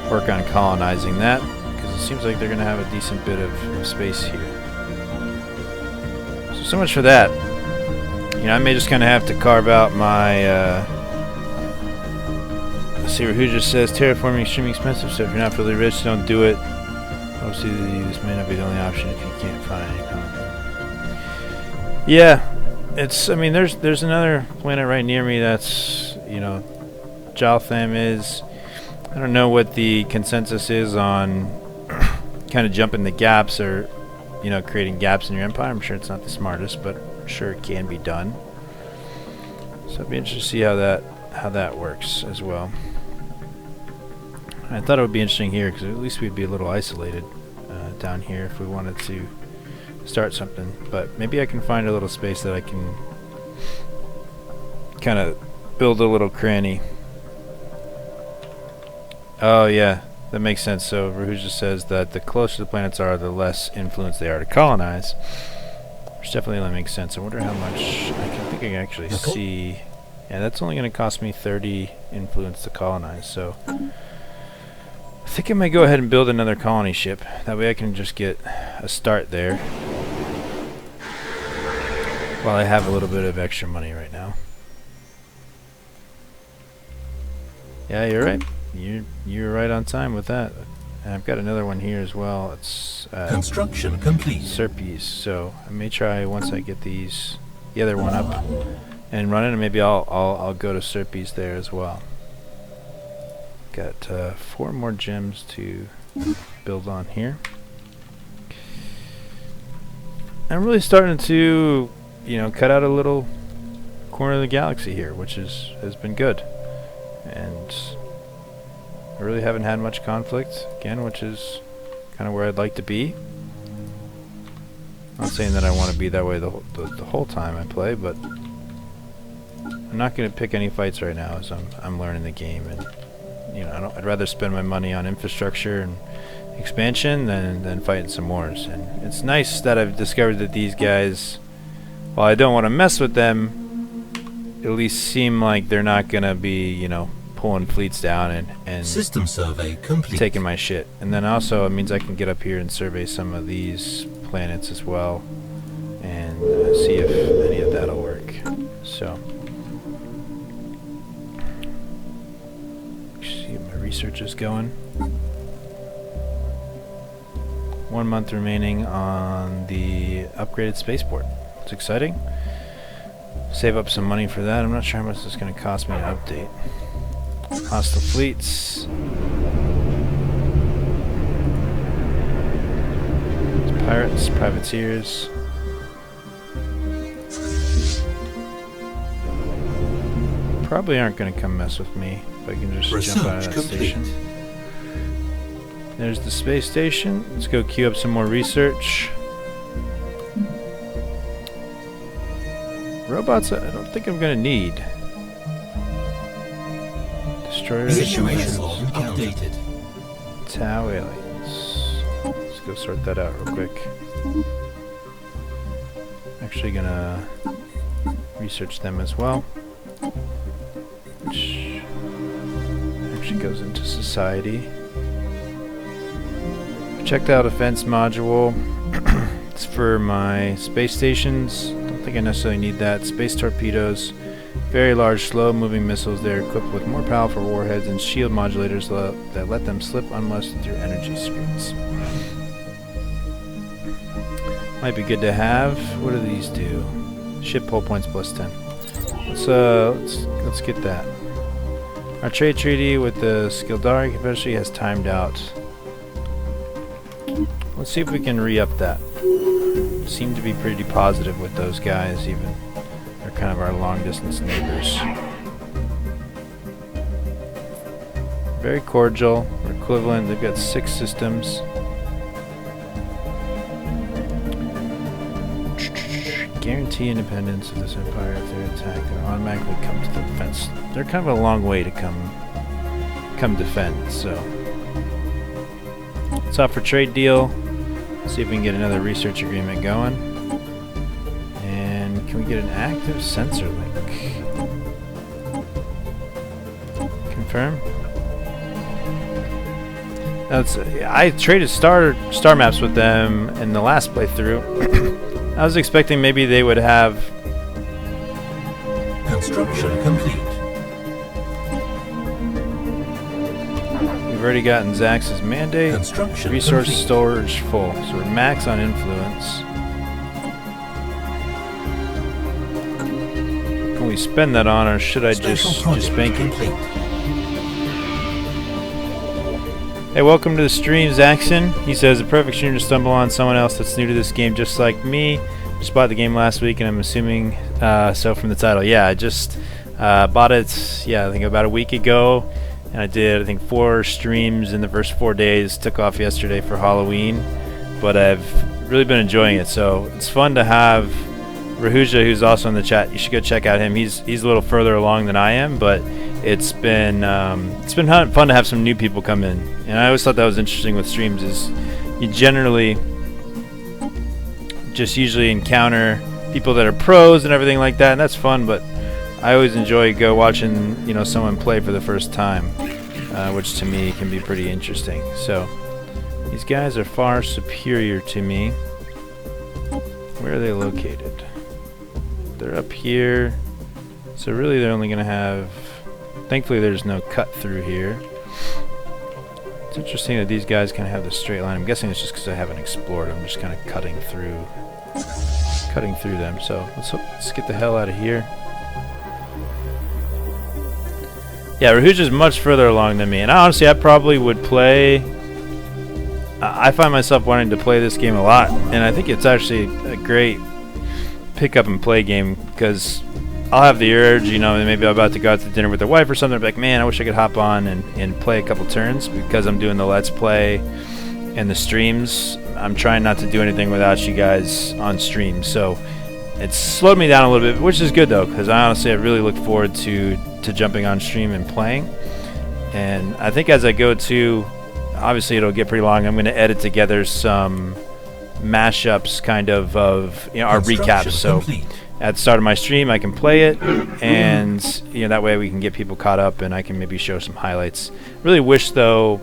work on colonizing that, because it seems like they're going to have a decent bit of space here. So much for that. You know, I may just kind of have to carve out my let's see, who just says terraforming extremely expensive, so if you're not really rich, don't do it. Obviously, this may not be the only option if you can't find any. Yeah, it's. I mean, there's another planet right near me that's, you know, Jaltham is. I don't know what the consensus is on kind of jumping the gaps or, you know, creating gaps in your empire. I'm sure it's not the smartest, but I'm sure it can be done. So I'd be interested to see how that works as well. I thought it would be interesting here because at least we'd be a little isolated down here if we wanted to start something. But maybe I can find a little space that I can kind of build a little cranny. Oh yeah, that makes sense. So Rahuj just says that the closer the planets are, the less influence they are to colonize. Which definitely makes sense. I wonder how much I think I can actually see. Yeah, that's only going to cost me 30 influence to colonize, so I think I might go ahead and build another colony ship. That way I can just get a start there while I have a little bit of extra money right now. Yeah, you're right. You're right on time with that. And I've got another one here as well. It's construction complete. Serpes, so I may try once I get the other one up and running, and maybe I'll go to Serpes there as well. Got 4 more gems to build on here. I'm really starting to, you know, cut out a little corner of the galaxy here, which has been good, and I really haven't had much conflict again, which is kind of where I'd like to be. Not saying that I want to be that way the whole time I play, but I'm not going to pick any fights right now as I'm learning the game, and you know, I'd rather spend my money on infrastructure and expansion than fighting some wars. And it's nice that I've discovered that these guys, while I don't want to mess with them, at least seem like they're not going to be, you know, pulling fleets down and system survey complete. Taking my shit. And then also it means I can get up here and survey some of these planets as well and see if any of that'll work. So see my research is going. 1 month remaining on the upgraded spaceport. It's exciting. Save up some money for that. I'm not sure how much it's going to cost me to update. Hostile fleets. It's pirates, privateers. probably aren't going to come mess with me if I can just jump out of that station. There's the space station. Let's go queue up some more research. Robots, I don't think I'm going to need. Destroyers. Situation log updated. Tau aliens. Let's go sort that out real quick. Actually gonna research them as well. Which actually goes into society. Projectile defense module. It's for my space stations. Don't think I necessarily need that. Space torpedoes. Very large, slow-moving missiles. They're equipped with more powerful warheads and shield modulators that let them slip unmolested through energy screens. Might be good to have. What do these do? Ship hull points plus 10. Let's get that. Our trade treaty with the Stellaris Confederacy has timed out. Let's see if we can re-up that. Seem to be pretty positive with those guys, even. They're kind of our long-distance neighbors. Very cordial. We're equivalent. They've got 6 systems. Guarantee independence of this empire. If they're attacked, they'll automatically come to the defense. They're kind of a long way to come defend. So let's offer trade deal. See if we can get another research agreement going. And can we get an active sensor link? Confirm. I traded star maps with them in the last playthrough. I was expecting maybe they would have construction complete. We've already gotten Zax's mandate. Construction Resource complete. storage full. So we're max on influence. Can we spend that on, or should I just bank it? Complete. Hey, welcome to the stream, Zaxon. He says, a perfect stream to stumble on someone else that's new to this game just like me. Just bought the game last week, and I'm assuming so from the title. Yeah, I just bought it, I think about a week ago. And I did, I think, 4 streams in the first 4 days. Took off yesterday for Halloween. But I've really been enjoying it. So it's fun to have Rahuja, who's also in the chat. You should go check out him. He's a little further along than I am, but it's been fun to have some new people come in. And I always thought that was interesting with streams is you generally just usually encounter people that are pros and everything like that, and that's fun, but I always enjoy watching someone play for the first time, which to me can be pretty interesting. So these guys are far superior to me. Where are they located? They're up here, so really they're only going to have, thankfully there's no cut through here. It's interesting that these guys kind of have the straight line. I'm guessing it's just because I haven't explored. I'm just kind of cutting through them. So let's get the hell out of here. Yeah, Rahuja's much further along than me, and honestly, I probably would play. I find myself wanting to play this game a lot, and I think it's actually a great pick up and play game because I'll have the urge, maybe I'm about to go out to dinner with the wife or something. I'll be like, man, I wish I could hop on and play a couple turns because I'm doing the Let's Play and the streams. I'm trying not to do anything without you guys on stream, so it's slowed me down a little bit, which is good though, because I really look forward to jumping on stream and playing. And I think as I go to, obviously it'll get pretty long. I'm going to edit together some mashups, kind of our recaps. So at the start of my stream, I can play it, and that way we can get people caught up, and I can maybe show some highlights. Really wish though,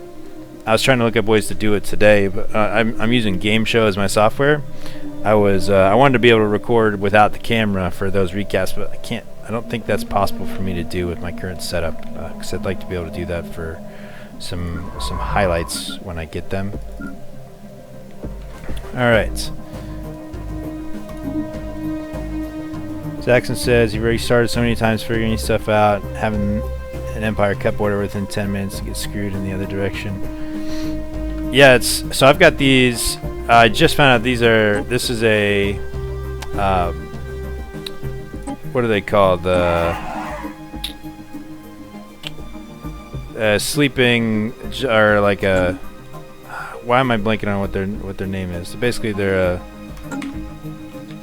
I was trying to look up ways to do it today, but I'm using Game Show as my software. I wanted to be able to record without the camera for those recaps, but I can't. I don't think that's possible for me to do with my current setup, because I'd like to be able to do that for some highlights when I get them. All right. Zaxon says you've already started so many times figuring stuff out, having an Empire Cup order within 10 minutes to get screwed in the other direction. Yeah, so I've got these. I just found out this is a what are they called? sleeping or like a. Why am I blanking on what their name is? So basically, they're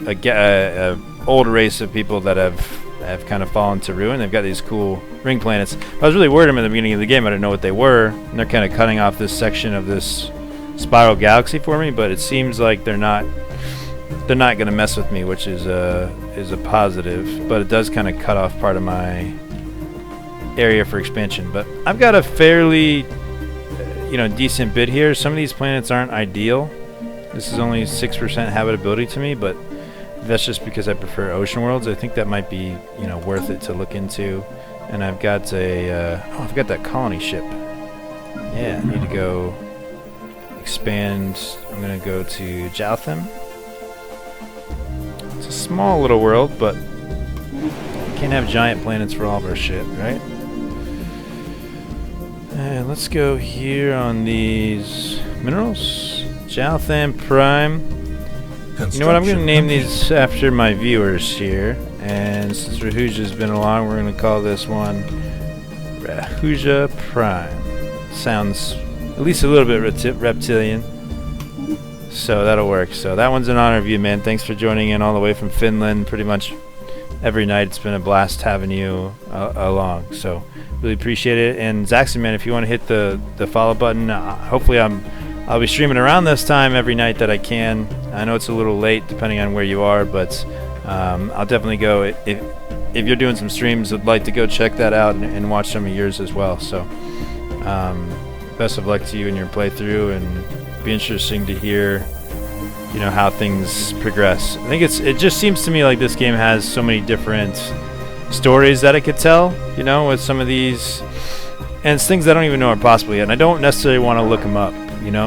a old race of people that have kind of fallen to ruin. They've got these cool ring planets. I was really worried at the beginning of the game. I didn't know what they were, and they're kind of cutting off this section of this spiral galaxy for me. But it seems like they're not going to mess with me, which is a positive. But it does kind of cut off part of my area for expansion. But I've got a fairly decent bit here. Some of these planets aren't ideal. This is only 6% habitability to me, but that's just because I prefer ocean worlds. I think that might be worth it to look into. And I've got I've got that colony ship. Yeah, I need to go expand. I'm gonna go to Jaltham. It's a small little world, but you can't have giant planets for all of our shit, right? And let's go here on these minerals. Jaltham Prime. You know what? I'm going to name these after my viewers here. And since Rahuja's been along, we're going to call this one Rahuja Prime. Sounds at least a little bit reptilian. So that'll work. So that one's in honor of you, man. Thanks for joining in all the way from Finland. Pretty much every night. It's been a blast having you along. So really appreciate it. And Zaxxon, man, if you want to hit the follow button, hopefully I'll be streaming around this time every night that I can. I know it's a little late depending on where you are, but I'll definitely go. If you're doing some streams, I'd like to go check that out and watch some of yours as well. So best of luck to you in your playthrough, and it'll be interesting to hear how things progress. I think it just seems to me like this game has so many different stories that it could tell, with some of these, and it's things I don't even know are possible yet, and I don't necessarily want to look them up,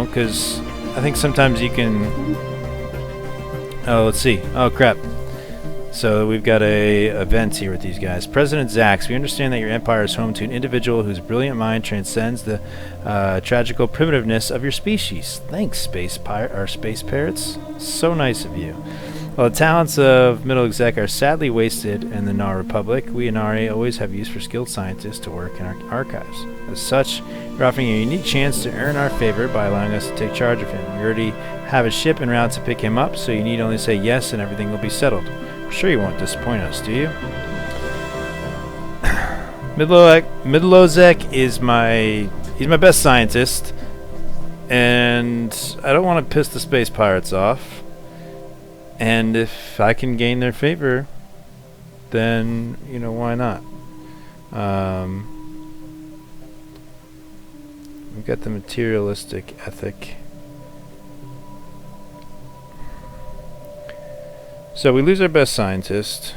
because I think sometimes you can. Oh, let's see. Oh, crap. So we've got a event here with these guys. President Zax, we understand that your empire is home to an individual whose brilliant mind transcends the tragical primitiveness of your species. Thanks, space parrots. So nice of you. While the talents of middle exec are sadly wasted in the Nharr Republic, we in Nharr always have use for skilled scientists to work in our archives. As such, you're offering a unique chance to earn our favor by allowing us to take charge of him. We already have a ship en route to pick him up, so you need only say yes and everything will be settled. I'm sure you won't disappoint us, do you? Midlozek is he's my best scientist, and I don't want to piss the space pirates off. And if I can gain their favor, then, why not? We've got the materialistic ethic. So we lose our best scientist.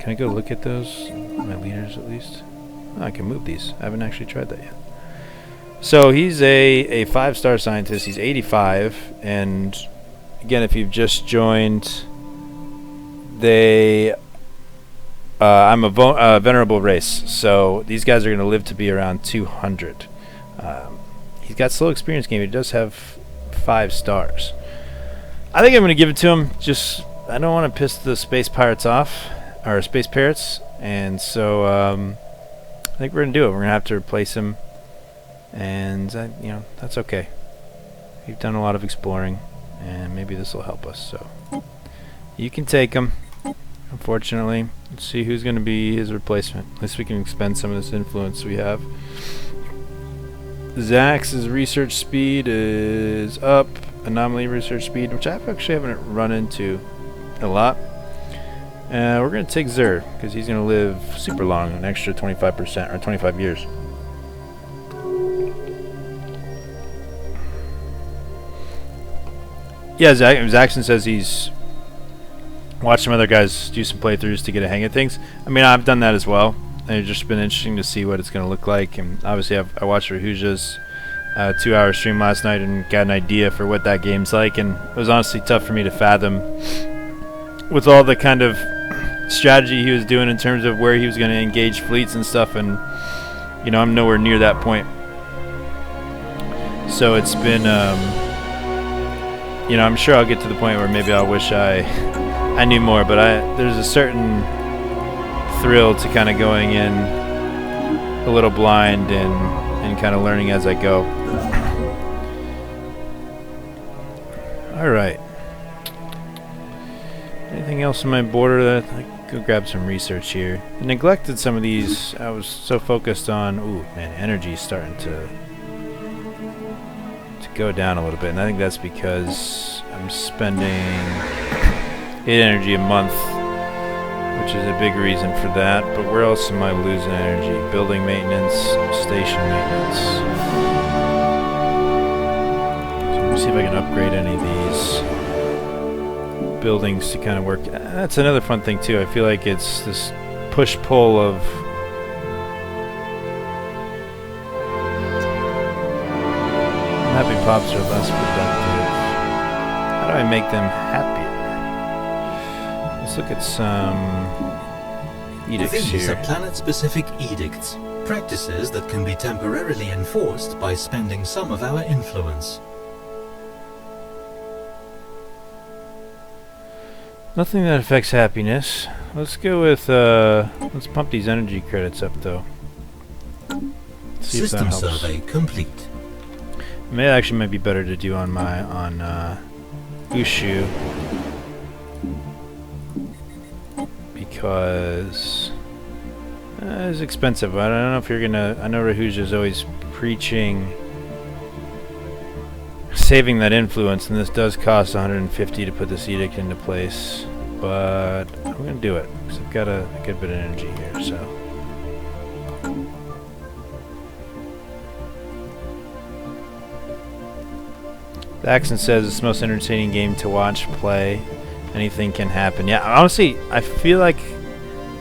Can I go look at those? My leaders, at least? Oh, I can move these. I haven't actually tried that yet. So he's a 5-star scientist. He's 85, and again, if you've just joined, I'm a venerable race. So these guys are going to live to be around 200. He's got slow experience game. He does have 5 stars. I think I'm going to give it to him. I don't want to piss the space pirates off, or space parrots, and so I think we're going to do it. We're going to have to replace him. And that's okay. We've done a lot of exploring, and maybe this will help us. So you can take him. Unfortunately, let's see who's going to be his replacement. At least we can expend some of this influence we have. Zax's research speed is up. Anomaly research speed, which I actually haven't run into a lot. We're going to take Zer because he's going to live super long, an extra 25% or 25 years. Yeah, Zaxxon says he's watched some other guys do some playthroughs to get a hang of things. I mean, I've done that as well. And it's just been interesting to see what it's going to look like. And obviously, I watched Rahuja's 2-hour stream last night and got an idea for what that game's like. And it was honestly tough for me to fathom with all the kind of strategy he was doing in terms of where he was going to engage fleets and stuff. And, I'm nowhere near that point. So it's been... I'm sure I'll get to the point where maybe I'll wish I knew more, but there's a certain thrilled to kind of going in a little blind and kind of learning as I go. All right. Anything else on my border that I go grab some research here? I neglected some of these. I was so focused on. Ooh, man, energy's starting to go down a little bit, and I think that's because I'm spending 8 energy a month, which is a big reason for that. But where else am I losing energy? Building maintenance, station maintenance. So let me see if I can upgrade any of these buildings to kind of work. That's another fun thing too. I feel like it's this push-pull of happy pops are less productive. How do I make them happier? Let's look at some edicts These here. are planet-specific edicts, practices that can be temporarily enforced by spending some of our influence. Nothing that affects happiness. Let's go with, let's pump these energy credits up though. See if that System helps. survey complete. Maybe actually might be better to do on my, Ushu. Because it's expensive. I don't know if you're gonna, I know Rahuja's always preaching saving that influence, and this does cost 150 to put this edict into place, but I'm gonna do it because I've got a good bit of energy here. So the accent says it's the most entertaining game to watch, play. Anything can happen. Yeah, honestly, I feel like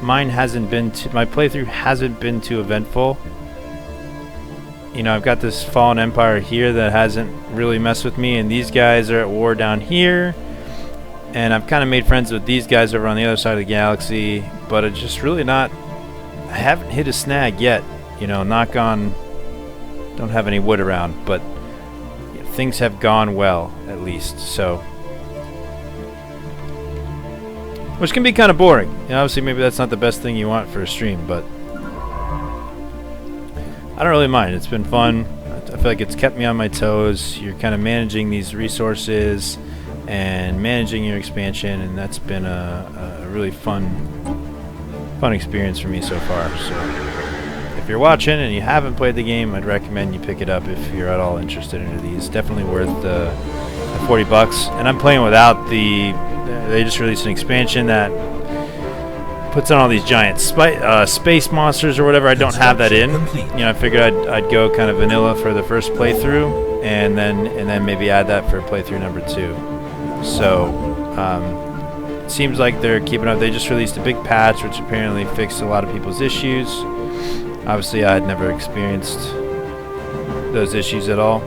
mine hasn't been my playthrough hasn't been too eventful. You know, I've got this fallen empire here that hasn't really messed with me, and these guys are at war down here, and I've kind of made friends with these guys over on the other side of the galaxy, but it's just really not, I haven't hit a snag yet. You know, knock on, don't have any wood around, but you know, things have gone well, at least, so. Which can be kind of boring. You know, obviously, maybe that's not the best thing you want for a stream, but I don't really mind. It's been fun. I feel like it's kept me on my toes. You're kind of managing these resources and managing your expansion, and that's been a really fun experience for me so far. So if you're watching and you haven't played the game, I'd recommend you pick it up if you're at all interested in these. Definitely worth the $40. And I'm playing without the... They just released an expansion that puts on all these giant space monsters or whatever. I don't have that in. You know, I figured I'd go kind of vanilla for the first playthrough, and then maybe add that for playthrough number 2. So it seems like they're keeping up. They just released a big patch, which apparently fixed a lot of people's issues. Obviously, I had never experienced those issues at all,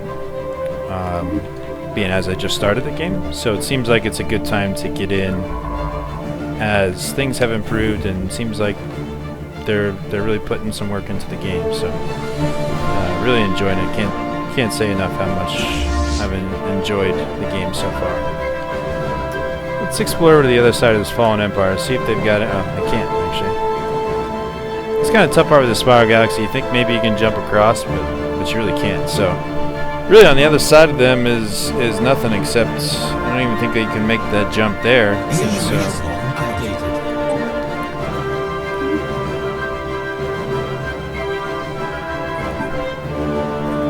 being as I just started the game. So it seems like it's a good time to get in, as things have improved, and it seems like they're really putting some work into the game. So really enjoying it. Can't say enough how much I've enjoyed the game so far. Let's explore over to the other side of this fallen empire, see if they've got it. Oh, I can't actually. It's kind of tough part with the Spiral Galaxy. You think maybe you can jump across, but you really can't. So really on the other side of them is nothing, except I don't even think that you can make that jump there.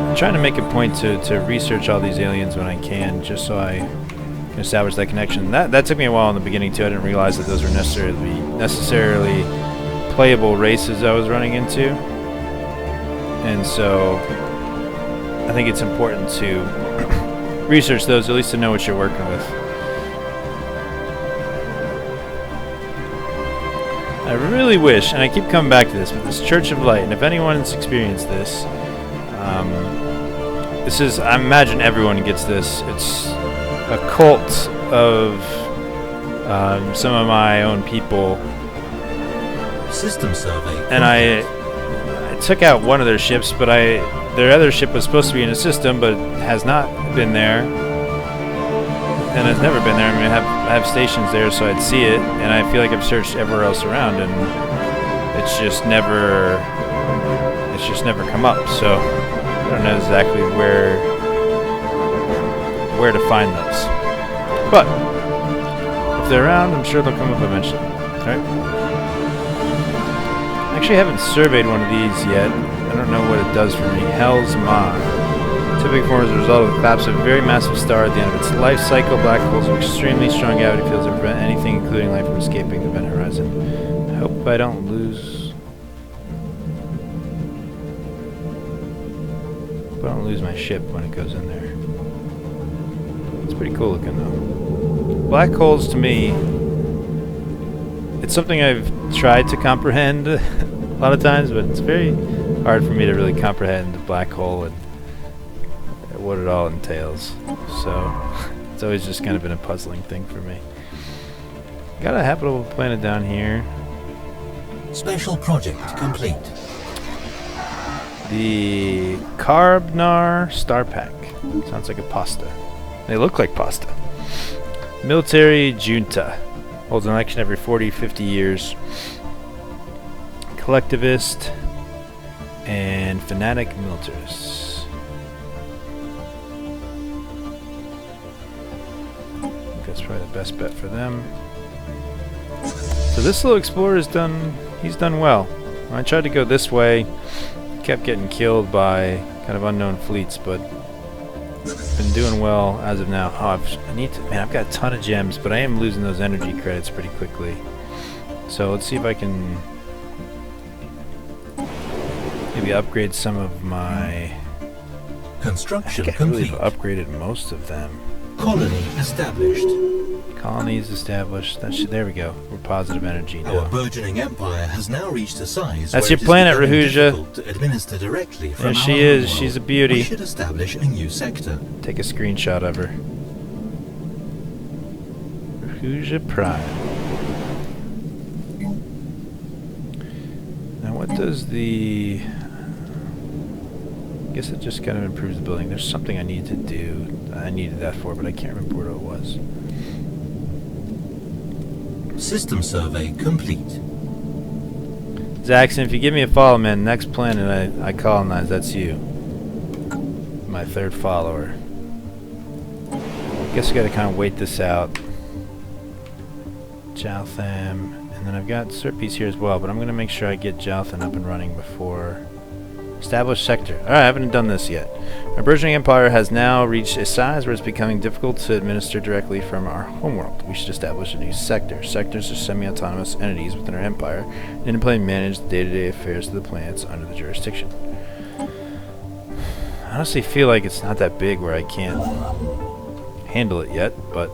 I'm trying to make a point to research all these aliens when I can, just so I can establish that connection. That took me a while in the beginning too. I didn't realize that those were necessarily playable races I was running into, and so I think it's important to research those, at least to know what you're working with. I really wish, and I keep coming back to this, but this Church of Light, and if anyone's experienced this, this is, I imagine everyone gets this. It's a cult of some of my own people. System survey. And I took out one of their ships, but their other ship was supposed to be in a system, but has not been there, and has never been there. I mean, I have stations there, so I'd see it, and I feel like I've searched everywhere else around, and it's just never come up. So I don't know exactly where to find those. But if they're around, I'm sure they'll come up eventually. Right? I actually haven't surveyed one of these yet. I don't know what it does for me. Hell's Maw. Typically forms as a result of the collapse of a very massive star at the end of its life cycle. Black holes have extremely strong gravity fields that prevent anything, including life, from escaping the event horizon. I hope I don't lose. I don't lose my ship when it goes in there. It's pretty cool looking though. Black holes to me, it's something I've tried to comprehend a lot of times, but it's very hard for me to really comprehend the black hole and what it all entails. So it's always just kind of been a puzzling thing for me. Got a habitable planet down here. Special project complete. The Nharr Star Pack. Sounds like a pasta. They look like pasta. Military Junta. Holds an election every 40-50 years. Collectivist and fanatic militarists. I think that's probably the best bet for them. So this little explorer is done. He's done well. When I tried to go this way, kept getting killed by kind of unknown fleets, but been doing well as of now. Oh, I've got a ton of gems, but I am losing those energy credits pretty quickly. So let's see if I can maybe upgrade some of my. Construction I believe complete. I've upgraded most of them. Colony established. Colonies established. There we go. We're positive energy now. Our burgeoning empire has now reached a size. That's where your it is planet, becoming Rahuja. difficult to administer directly from There she our is. homeworld. She's a beauty. We should establish a new sector. Take a screenshot of her. Rahuja Prime. Now what does the... I guess it just kind of improves the building. There's something I need to do. I needed that for, but I can't remember what it was. System survey complete. Zaxxon, if you give me a follow, man, next planet I colonize, that's you. My third follower. Guess we gotta kind of wait this out. Jaltham, and then I've got Serpice here as well, but I'm gonna make sure I get Jaltham up and running before... Establish sector. Alright, I haven't done this yet. Our burgeoning empire has now reached a size where it's becoming difficult to administer directly from our homeworld. We should establish a new sector. Sectors are semi-autonomous entities within our empire, and independently manage the day-to-day affairs of the planets under the jurisdiction. I honestly feel like it's not that big where I can't handle it yet, but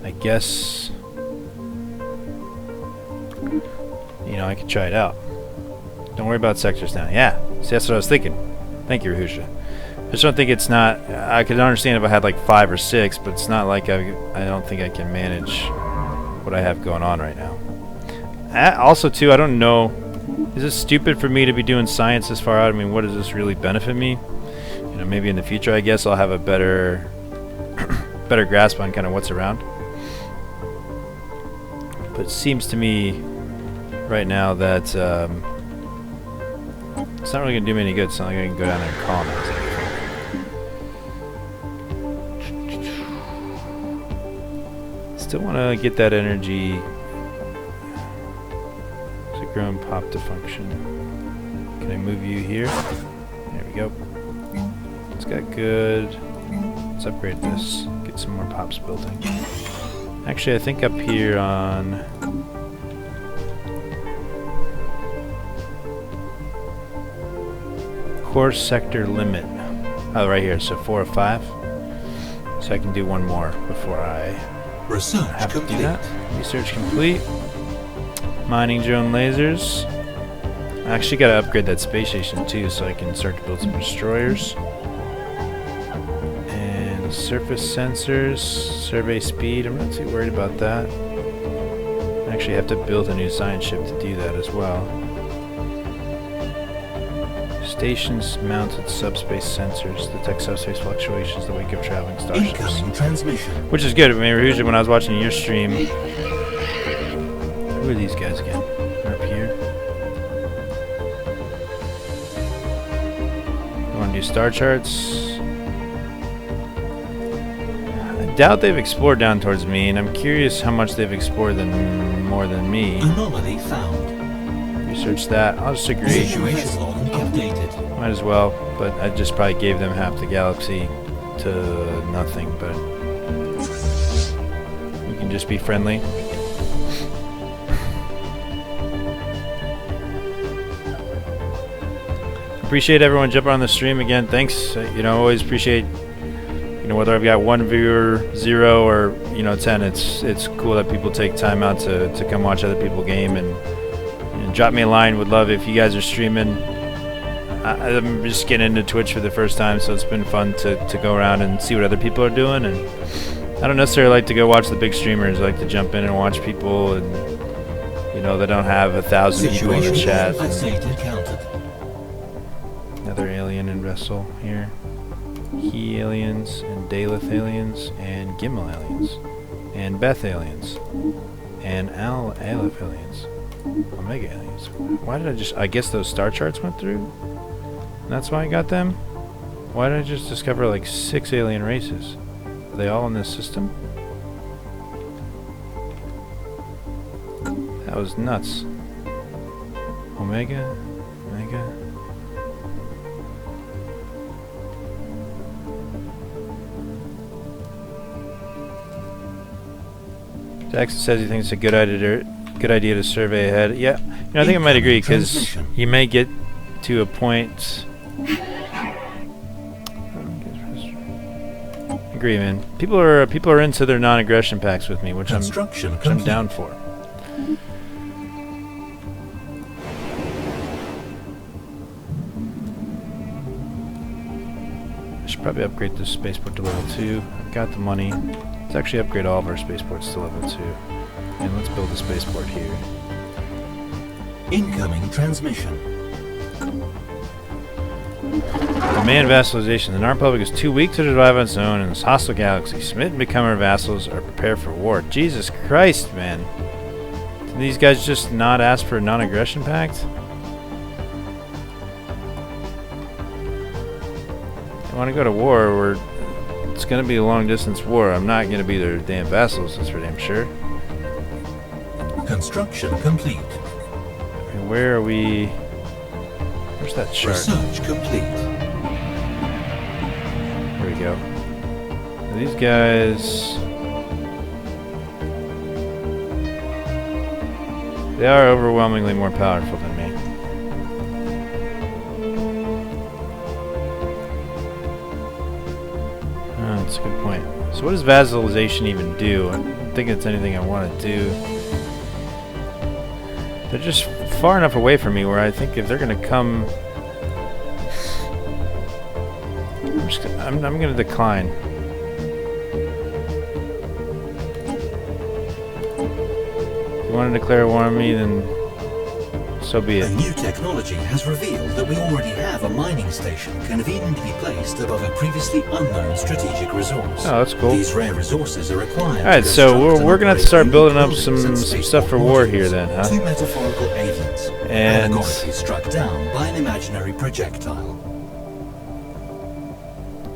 I guess, you know, I could try it out. Don't worry about sectors now. Yeah, see, that's what I was thinking. Thank you, Rahuja. I just don't think it's not... I could understand if I had like 5 or 6, but it's not like I don't think I can manage what I have going on right now. Also, too, I don't know... Is it stupid for me to be doing science this far out? I mean, what does this really benefit me? You know, maybe in the future, I guess, I'll have a better grasp on kind of what's around. But it seems to me right now that... it's not really going to do me any good. It's not like I can go down there and colonize anything. Still want to get that energy. Is it grown pop to function? Can I move you here? There we go. It's got good. Let's upgrade this. Get some more pops building. Actually, I think up here on... Core sector limit. Oh, right here. So 4 of 5. So I can do one more before I have to do that. Research complete. Mining drone lasers. I actually got to upgrade that space station too, so I can start to build some destroyers. And surface sensors, survey speed. I'm not too worried about that. I actually have to build a new science ship to do that as well. Stations mounted subspace sensors detect subspace fluctuations that wake up traveling starships. Incoming transmission. Which is good. I mean, usually when I was watching your stream, Who are these guys again? They're up here. You want to do star charts? I doubt they've explored down towards me, and I'm curious how much they've explored more than me. Anomaly found. Research that. I'll just agree. Situation log updated. Might as well, but I just probably gave them half the galaxy to nothing, but we can just be friendly. Appreciate everyone jumping on the stream again. Thanks. Always appreciate, whether I've got 1 viewer, 0, or 10. It's cool that people take time out to come watch other people game and drop me a line. Would love if you guys are streaming. I'm just getting into Twitch for the first time, so it's been fun to go around and see what other people are doing. And I don't necessarily like to go watch the big streamers. I like to jump in and watch people, and they don't have 1,000 people in the chat. Another alien and vessel here. He aliens and Daleth aliens and Gimel aliens and Beth aliens and Aleph aliens, Omega aliens. Why did I guess those star charts went through? And that's why I got them? Why did I just discover like 6 alien races? Are they all in this system? That was nuts. Omega. Jackson says he thinks it's a good idea to survey ahead. Yeah, I think I might agree, because you may get to a point. Agree, man. People are into their non-aggression packs with me, which I'm down for. I should probably upgrade this spaceport to level 2. I've got the money. Let's actually upgrade all of our spaceports to level 2. And let's build a spaceport here. Incoming transmission. Demand vassalization. The Nharr Republic is too weak to survive on its own in this hostile galaxy. Submit and become our vassals or prepare for war. Jesus Christ, man. Did these guys just not ask for a non-aggression pact? I want to go to war. It's going to be a long-distance war. I'm not going to be their damn vassals, that's for damn sure. Construction complete. Okay, where are we? Where's that chart? Research complete. Here we go. These guys... they are overwhelmingly more powerful than me. That's a good point. So what does vassalization even do? I don't think it's anything I want to do. They're just far enough away from me where I think if they're going to come... I'm going to decline. If you want to declare war on me, then so be it. A new technology has revealed that we already have a mining station conveniently placed above a previously unknown strategic resource. Oh, that's cool. These rare resources are required. Alright, so we're going to have to start building up some stuff for war here then, huh? 2 metaphorical avians, And allegorically struck down by an imaginary projectile.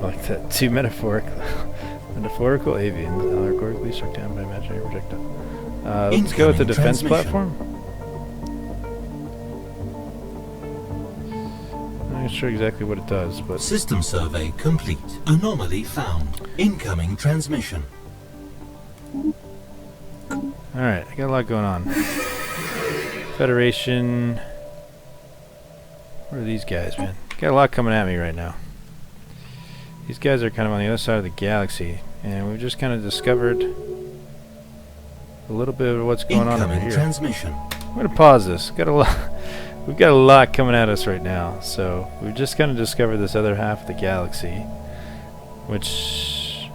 like that, 2 metaphorical avians, allegorically struck down by imaginary projectile. Let's go with the defense platform. I'm not sure exactly what it does, but... System survey complete. Anomaly found. Incoming transmission. Alright, I got a lot going on. Federation... Where are these guys, man? Got a lot coming at me right now. These guys are kind of on the other side of the galaxy, and we've just kind of discovered a little bit of what's going on over here. Transmission. I'm going to pause this. We've got a lot coming at us right now, so we've just kind of discovered this other half of the galaxy, which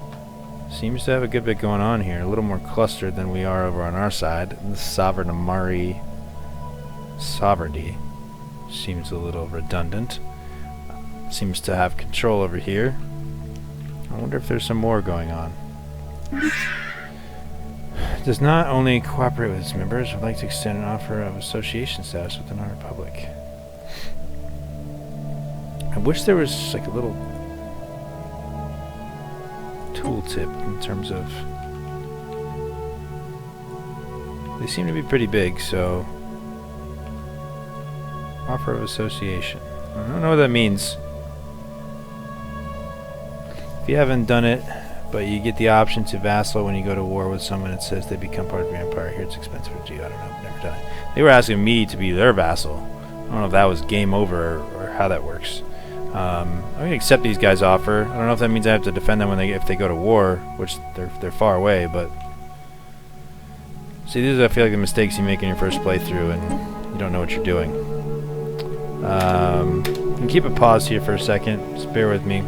seems to have a good bit going on here. A little more clustered than we are over on our side. The sovereign Amari sovereignty seems a little redundant. Seems to have control over here. I wonder if there's some more going on. Does not only cooperate with its members, would like to extend an offer of association status with the Nharr Republic. I wish there was like a little tooltip in terms of... They seem to be pretty big, so... Offer of association. I don't know what that means. If you haven't done it, but you get the option to vassal when you go to war with someone, it says they become part of your empire. Here it's expensive to do. I don't know. I've never done it. They were asking me to be their vassal. I don't know if that was game over or how that works. I'm going to accept these guys' offer. I don't know if that means I have to defend them if they go to war, which they're far away, but... See, these are, I feel like, the mistakes you make in your first playthrough and you don't know what you're doing. You can keep a pause here for a second. Just bear with me.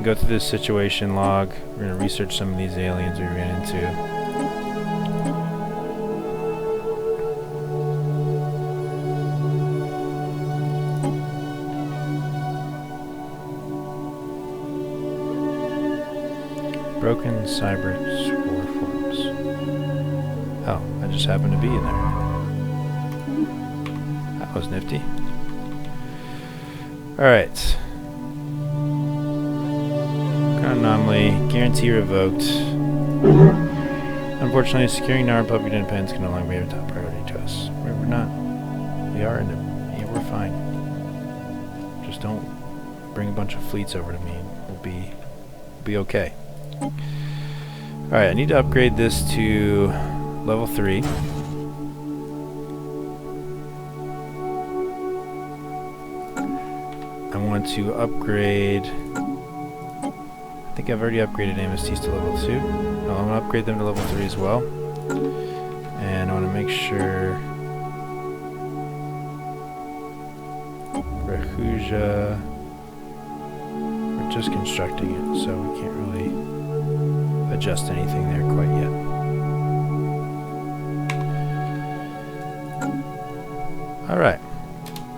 Go through this situation log. We're going to research some of these aliens we ran into. Broken Cyber's warforms. Oh, I just happened to be in there. That was nifty. Alright. Anomaly. Guarantee revoked. Unfortunately, securing Nharr Republic independence can no longer be a top priority to us. We're not. We are independent. Yeah, we're fine. Just don't bring a bunch of fleets over to me and we'll be okay. Alright, I need to upgrade this to level 3. I want to upgrade... I think I've already upgraded MSTs to level 2. No, I'm going to upgrade them to level 3 as well. And I want to make sure... Rahuja... We're just constructing it, so we can't really adjust anything there quite yet. Alright.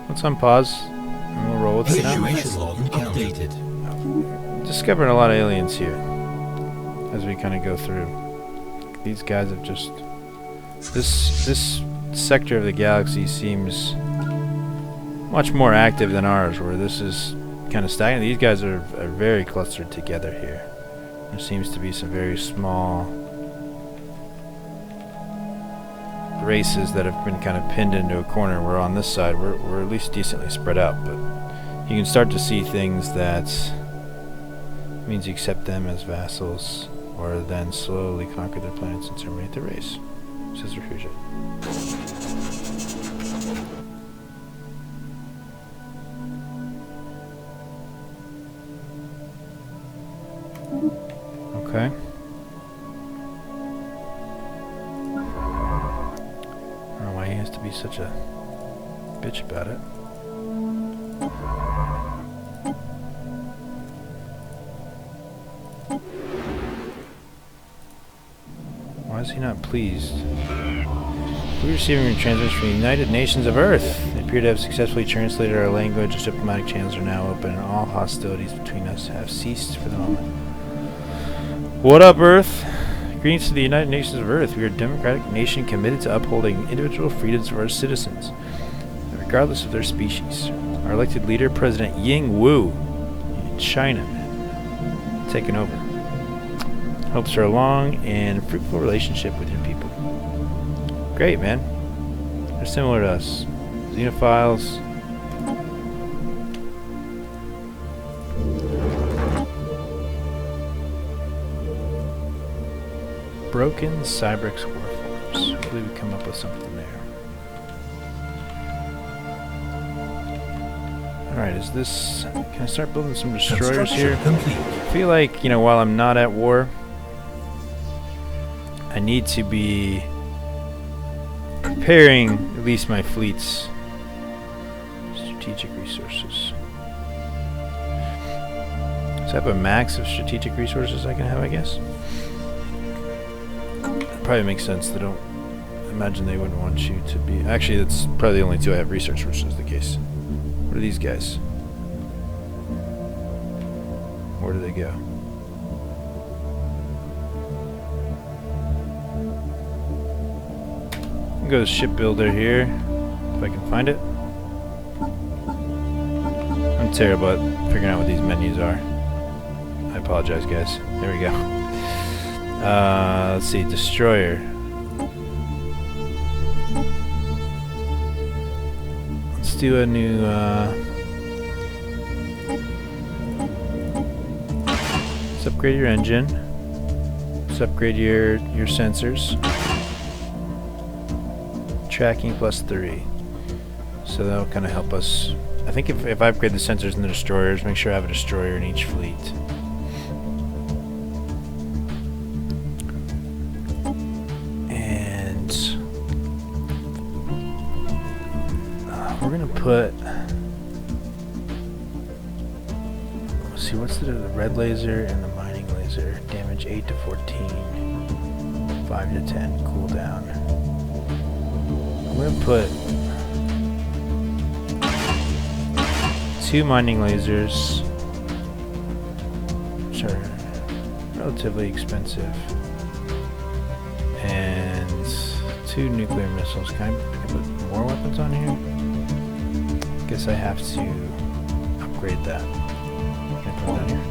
Let's unpause, and we'll roll with it now. Situation log updated. Discovering a lot of aliens here as we kind of go through. These guys have just... This sector of the galaxy seems much more active than ours, where this is kind of stagnant. These guys are very clustered together here. There seems to be some very small races that have been kind of pinned into a corner, where on this side we're at least decently spread out, but you can start to see things that means you accept them as vassals, or then slowly conquer their planets and terminate the race. Says Rahuja. Okay. I don't know why he has to be such a bitch about it. Why is he not pleased? We're receiving transmissions from the United Nations of Earth. They appear to have successfully translated our language. Our diplomatic channels are now open, and all hostilities between us have ceased for the moment. What up, Earth? Greetings to the United Nations of Earth. We are a democratic nation committed to upholding individual freedoms of our citizens, regardless of their species. Our elected leader, President Ying Wu, in China, taken over. Hopes for a long and fruitful relationship with your people. Great, man. They're similar to us. Xenophiles. Broken Cybrix warforms. Hopefully we come up with something there. Alright, is this... Can I start building some destroyers here? Complete. I feel like, while I'm not at war, I need to be preparing at least my fleets. Strategic resources. So I have a max of strategic resources I can have, I guess. That probably makes sense. They don't... I imagine they wouldn't want you to be... Actually, that's probably the only two I have research, which is the case. What are these guys? Where do they go? go to shipbuilder here, if I can find it. I'm terrible at figuring out what these menus are. I apologize, guys. There we go. Let's see, destroyer. Let's do a new. Let's upgrade your engine. Let's upgrade your sensors. Tracking +3. So that'll kind of help us. I think if I upgrade the sensors and the destroyers, make sure I have a destroyer in each fleet. And we're gonna put. Let's see, what's the red laser and the mining laser? Damage 8 to 14, 5 to 10 cooldown. I'm gonna put 2 mining lasers, which are relatively expensive, and 2 nuclear missiles. Can I put more weapons on here? Guess I have to upgrade that. Can I put it down here?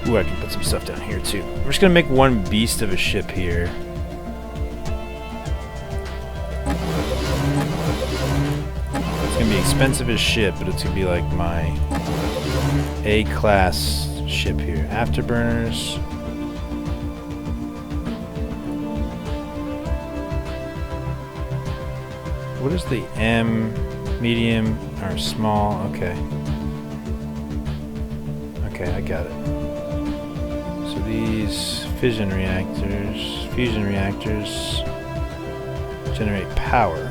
No. Ooh, I can put some stuff down here too. We're just gonna make one beast of a ship here. It's gonna be expensive as shit, but it's gonna be like my A-class ship here. Afterburners. What is the M? Medium or small? Okay. Okay, I got it. So these fusion reactors generate power,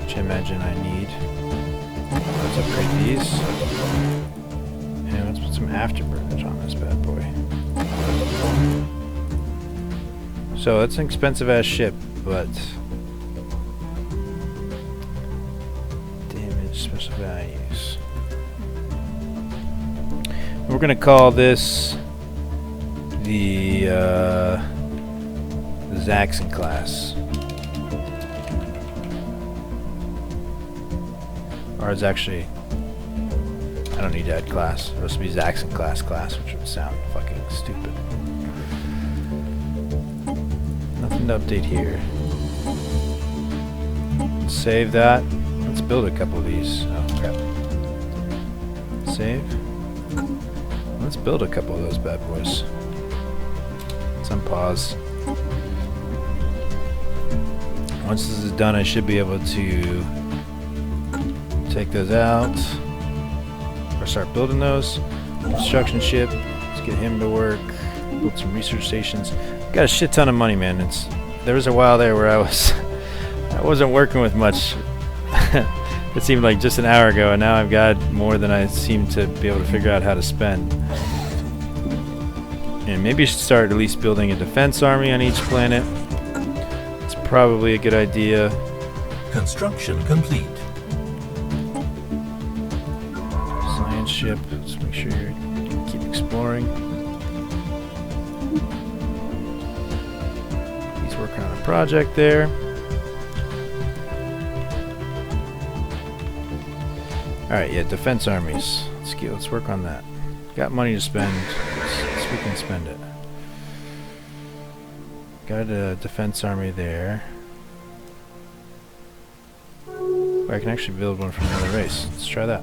which I imagine I need. Let's upgrade these. And let's put some afterburners on this bad boy. So that's an expensive ass ship, but damage, special values. We're gonna call this the Zaxxon class. Or it's actually, I don't need to add class. It's supposed to be Zaxxon class, which would sound fucking stupid. Nothing to update here. Save that. Let's build a couple of these. Oh crap. Save. Let's build a couple of those bad boys. Let's unpause. Once this is done, I should be able to take those out or start building those. Construction ship. Let's get him to work. Build some research stations. Got a shit ton of money, man. There was a while there where I wasn't working with much. It seemed like just an hour ago, and now I've got more than I seem to be able to figure out how to spend. And maybe I should start at least building a defense army on each planet. It's probably a good idea. Construction complete. Science ship. Let's make sure you keep exploring. He's working on a project there. Alright, yeah, defense armies. Let's work on that. Got money to spend. Let's we can spend it. Got a defense army there. Oh, I can actually build one from another race. Let's try that.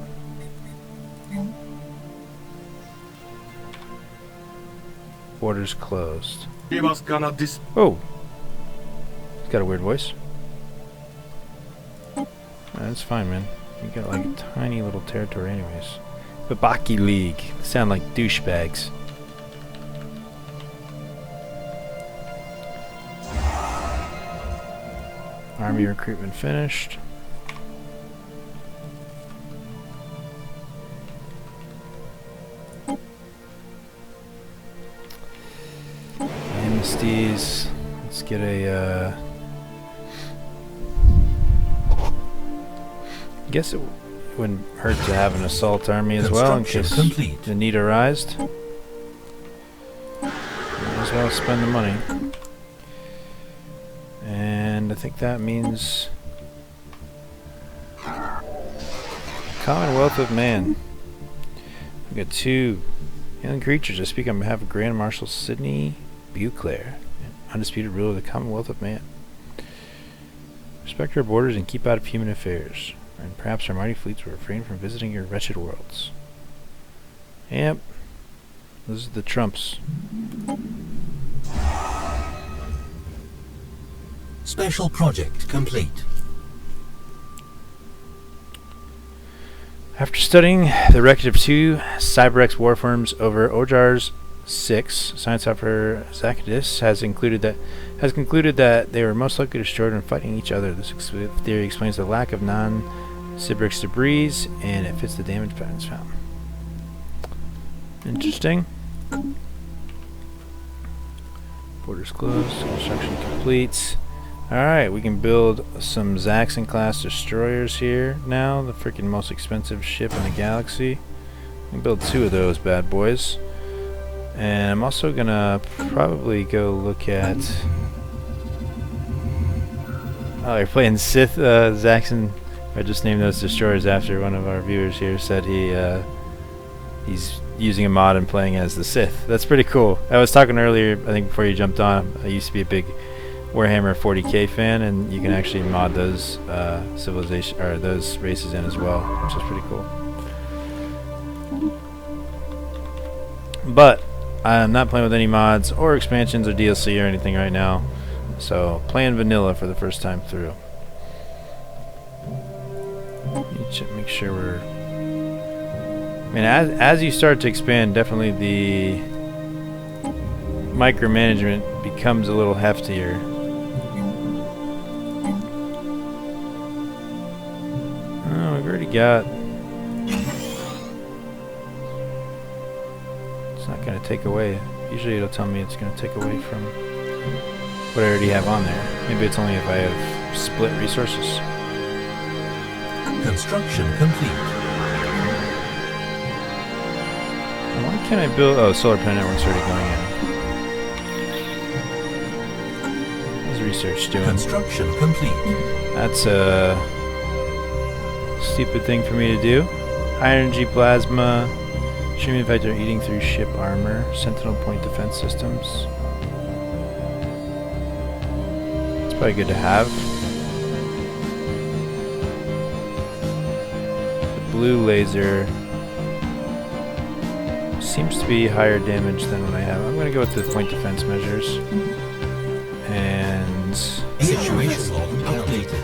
Borders closed. Oh! He's got a weird voice. That's fine, man. You got like a tiny little territory anyways. Babaki League. They sound like douchebags. Army recruitment finished. Amnesties. Let's get a I guess it wouldn't hurt to have an assault army as well in case the need arised. Might as well spend the money. think that means Commonwealth of Man. We got 2 alien creatures. I speak on behalf of Grand Marshal Sidney Beauclair, undisputed ruler of the Commonwealth of Man. Respect our borders and keep out of human affairs, and perhaps our mighty fleets will refrain from visiting your wretched worlds. Yep. Those are the Trumps. Special project complete. After studying the wreckage of 2 CyberX warforms over Ojar's 6, science officer Zacchaeus has concluded that they were most likely destroyed when fighting each other. This theory explains the lack of non-CyberX debris, and it fits the damage patterns found. Interesting. Borders closed. Construction complete. Alright, we can build some Zaxxon class destroyers here now. The freaking most expensive ship in the galaxy. We can build 2 of those bad boys. And I'm also gonna probably go look at... Oh, you're playing Sith Zaxxon. I just named those destroyers after one of our viewers here said he's using a mod and playing as the Sith. That's pretty cool. I was talking earlier, I think before you jumped on, I used to be a big Warhammer 40k fan, and you can actually mod those civilization or those races in as well, which is pretty cool. But I'm not playing with any mods or expansions or DLC or anything right now, so playing vanilla for the first time through. Make sure we're... I mean, as you start to expand, definitely the micromanagement becomes a little heftier. Oh, we've already got... It's not going to take away. Usually it'll tell me it's going to take away from what I already have on there. Maybe it's only if I have split resources. Construction complete. Why can't I build... Oh, solar planet network's already going in. How's research doing? Construction complete. That's a stupid thing for me to do. High energy plasma. Streaming vector eating through ship armor. Sentinel point defense systems. It's probably good to have. The blue laser seems to be higher damage than what I have. I'm going to go with the point defense measures. And... Situation log updated.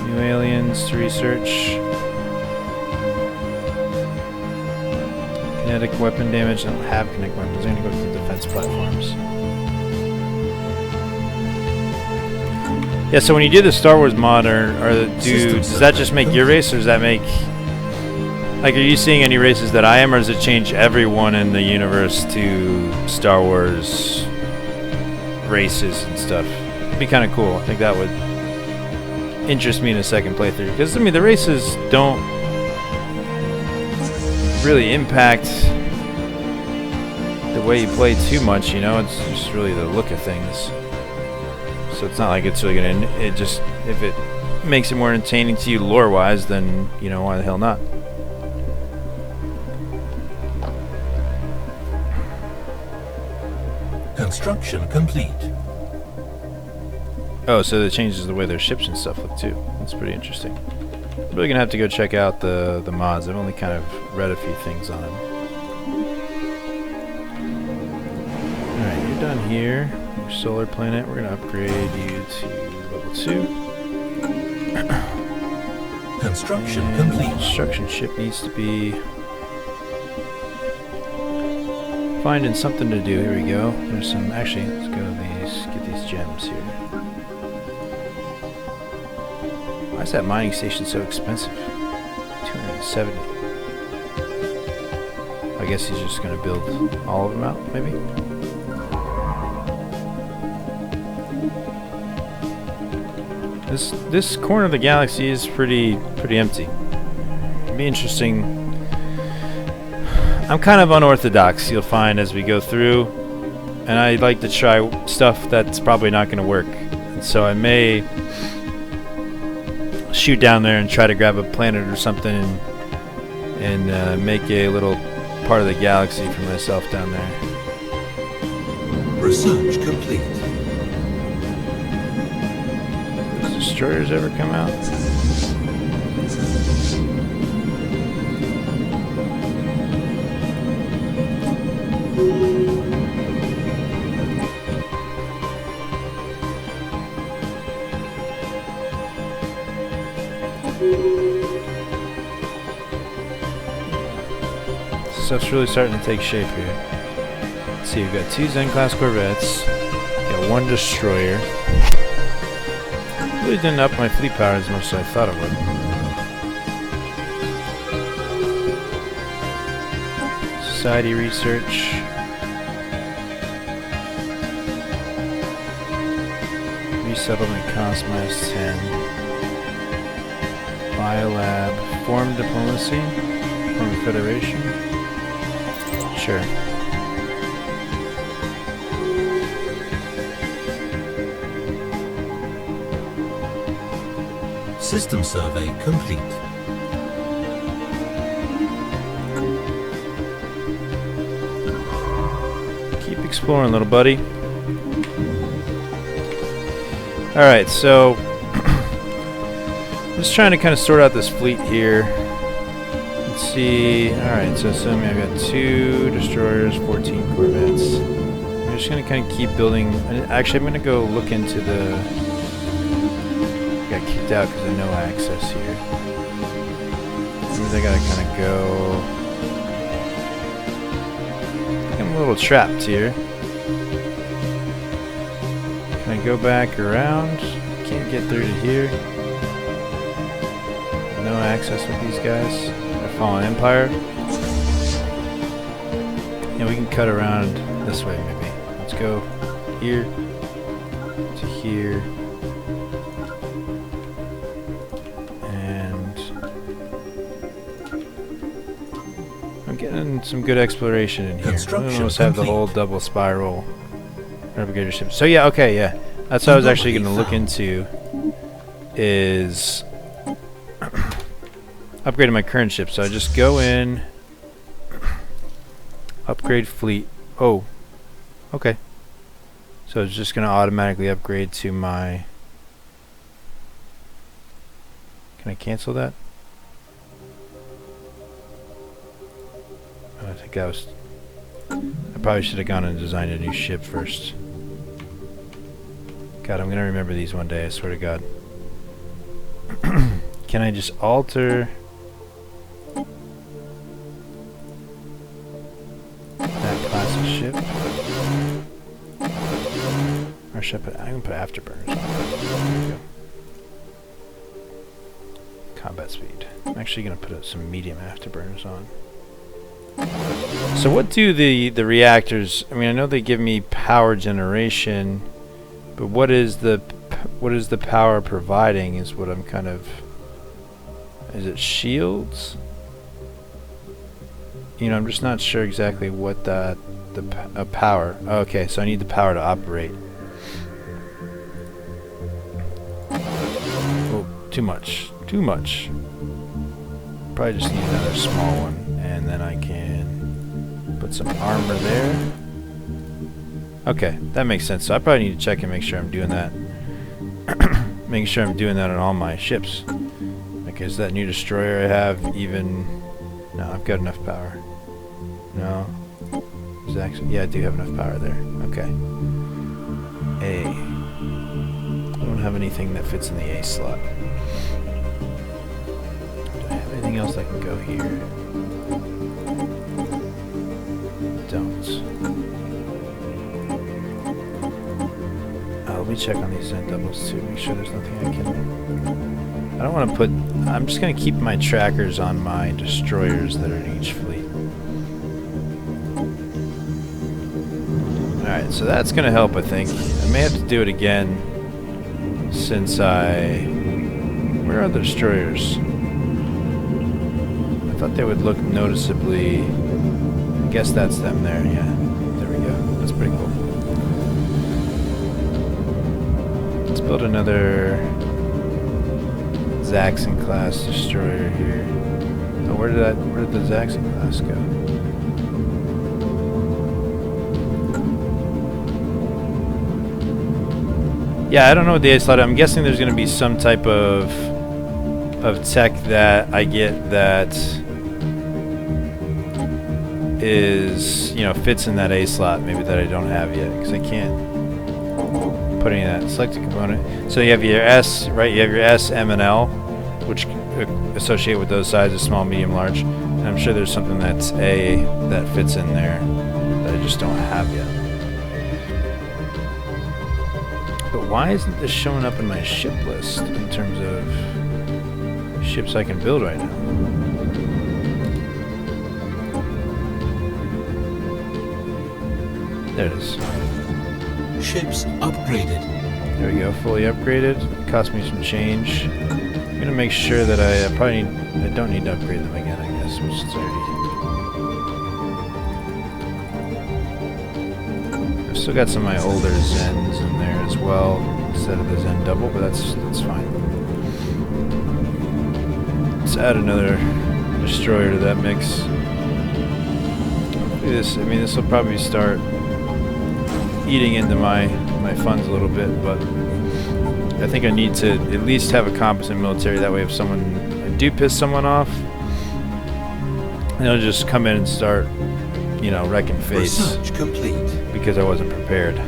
New aliens to research. Kinetic weapon damage. I don't have kinetic weapons. I'm going to go with the defense platforms. Yeah, so when you do the Star Wars mod, does that just make your race, or does that make... Like, are you seeing any races that I am, or does it change everyone in the universe to Star Wars races and stuff? It'd be kind of cool. I think that would interest me in a second playthrough. Because, I mean, the races don't really impact the way you play too much, you know? It's just really the look of things. So it's not like it's really going to... It just... If it makes it more entertaining to you lore-wise, then, you know, why the hell not? Construction complete. Oh, so it changes the way their ships and stuff look too. That's pretty interesting. I'm really gonna have to go check out the mods. I've only kind of read a few things on them. Alright, you're done here. Your solar planet. We're gonna upgrade you to level 2. Construction And complete. Construction ship needs to be finding something to do. Here we go. There's some... Actually, let's go to these. Get these gems here. Why is that mining station so expensive? 270. I guess he's just going to build all of them out, maybe? This corner of the galaxy is pretty empty. It'd be interesting. I'm kind of unorthodox, you'll find, as we go through, and I like to try stuff that's probably not going to work. So I may shoot down there and try to grab a planet or something and make a little part of the galaxy for myself down there. Research complete. Does destroyers ever come out? Stuff's really starting to take shape here. Let's see, we've got 2 Zen-class corvettes, got 1 destroyer. Really didn't up my fleet power as much as I thought it would. Society research. Resettlement cost -10. Biolab. Foreign diplomacy. Foreign federation. Sure. System survey complete. Keep exploring, little buddy. Alright, so just trying to kind of sort out this fleet here. Let's see. Alright, so assuming I've got 2 destroyers, 14 corvettes. I'm just going to kind of keep building. Actually, I'm going to go look into the... Got kicked out because of no access here. Means I got to kind of go... I'm a little trapped here. Can I go back around? Can't get through to here. No access with these guys. Fallen Empire. Yeah, we can cut around this way maybe. Let's go here to here. And I'm getting some good exploration in here. We almost have the whole double spiral navigator ship. So yeah, okay, yeah. That's what I was actually going to look into is upgrading my current ship. So I just go in, upgrade fleet. Oh, okay. So it's just going to automatically upgrade to my... Can I cancel that? I think I was... I probably should have gone and designed a new ship first. God, I'm going to remember these one day, I swear to God. Can I just alter... that class of ship? Or should I put... I'm going to put afterburners on. There we go. Combat speed. I'm actually going to put some medium afterburners on. So what do the reactors... I mean, I know they give me power generation, but what is the power providing is what I'm kind of... Is it shields? You know, I'm just not sure exactly what the power... Okay, so I need the power to operate. Oh, too much. Too much. Probably just need another small one, and then I can put some armor there. Okay, that makes sense. So I probably need to check and make sure I'm doing that. Making sure I'm doing that on all my ships. Like, is that new destroyer I have even... No, I've got enough power. No. Is it actually... Yeah, I do have enough power there. Okay. A. I don't have anything that fits in the A slot. Do I have anything else that can go here? Don't. Let me check on these Zen doubles too, make sure there's nothing I can... I don't want to put... I'm just going to keep my trackers on my destroyers that are in each fleet. Alright, so that's going to help, I think. I may have to do it again since I... Where are the destroyers? I thought they would look noticeably... I guess that's them there, yeah. There we go. That's pretty cool. Let's build another Zaxxon class destroyer here. Oh, where did the Zaxxon class go? Yeah, I don't know what the A slot is. I'm guessing there's going to be some type of tech that I get that is, you know, fits in that A slot, maybe that I don't have yet, because I can't put any of that. Select a component. So you have your S, right? You have your S, M, and L, which associate with those sizes, small, medium, large. And I'm sure there's something that's A that fits in there that I just don't have yet. But why isn't this showing up in my ship list in terms of ships I can build right now? There it is. Ships upgraded. There we go, fully upgraded. Cost me some change. I'm gonna make sure that I don't need to upgrade them again, I guess, which is already. I've still got some of my older Zens in there as well, instead of the Zen double, but that's fine. Let's add another destroyer to that mix. Hopefully this will probably start eating into my funds a little bit, but I think I need to at least have a competent military. That way, if I do piss someone off, they'll just come in and start, you know, wrecking face. Research complete. Because I wasn't prepared.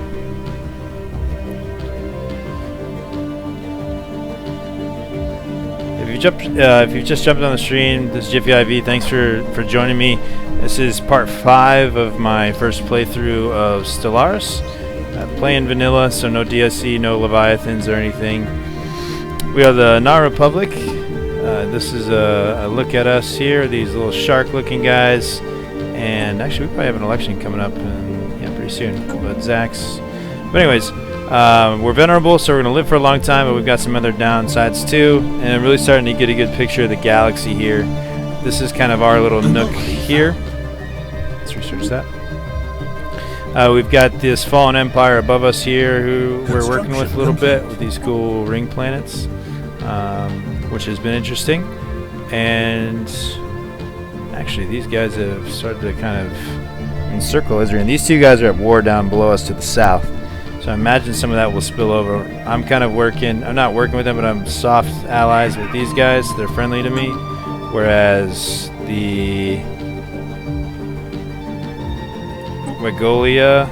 If you've just jumped on the stream, this is JiffyIV. Thanks for joining me. This is part 5 of my first playthrough of Stellaris. Playing vanilla, so no DSC, no Leviathans or anything. We are the Nharr Republic. This is a look at us here, these little shark-looking guys. And actually, we probably have an election coming up pretty soon. But Zax. But anyways, we're venerable, so we're going to live for a long time, but we've got some other downsides too. And I'm really starting to get a good picture of the galaxy here. This is kind of our little nook here. Let's research that. We've got this fallen empire above us here who we're working with a little bit with these cool ring planets, which has been interesting. And actually, these guys have started to kind of encircle Israel. And these two guys are at war down below us to the south. So I imagine some of that will spill over. I'm not working with them, but I'm soft allies with these guys. They're friendly to me. Whereas the Wegolia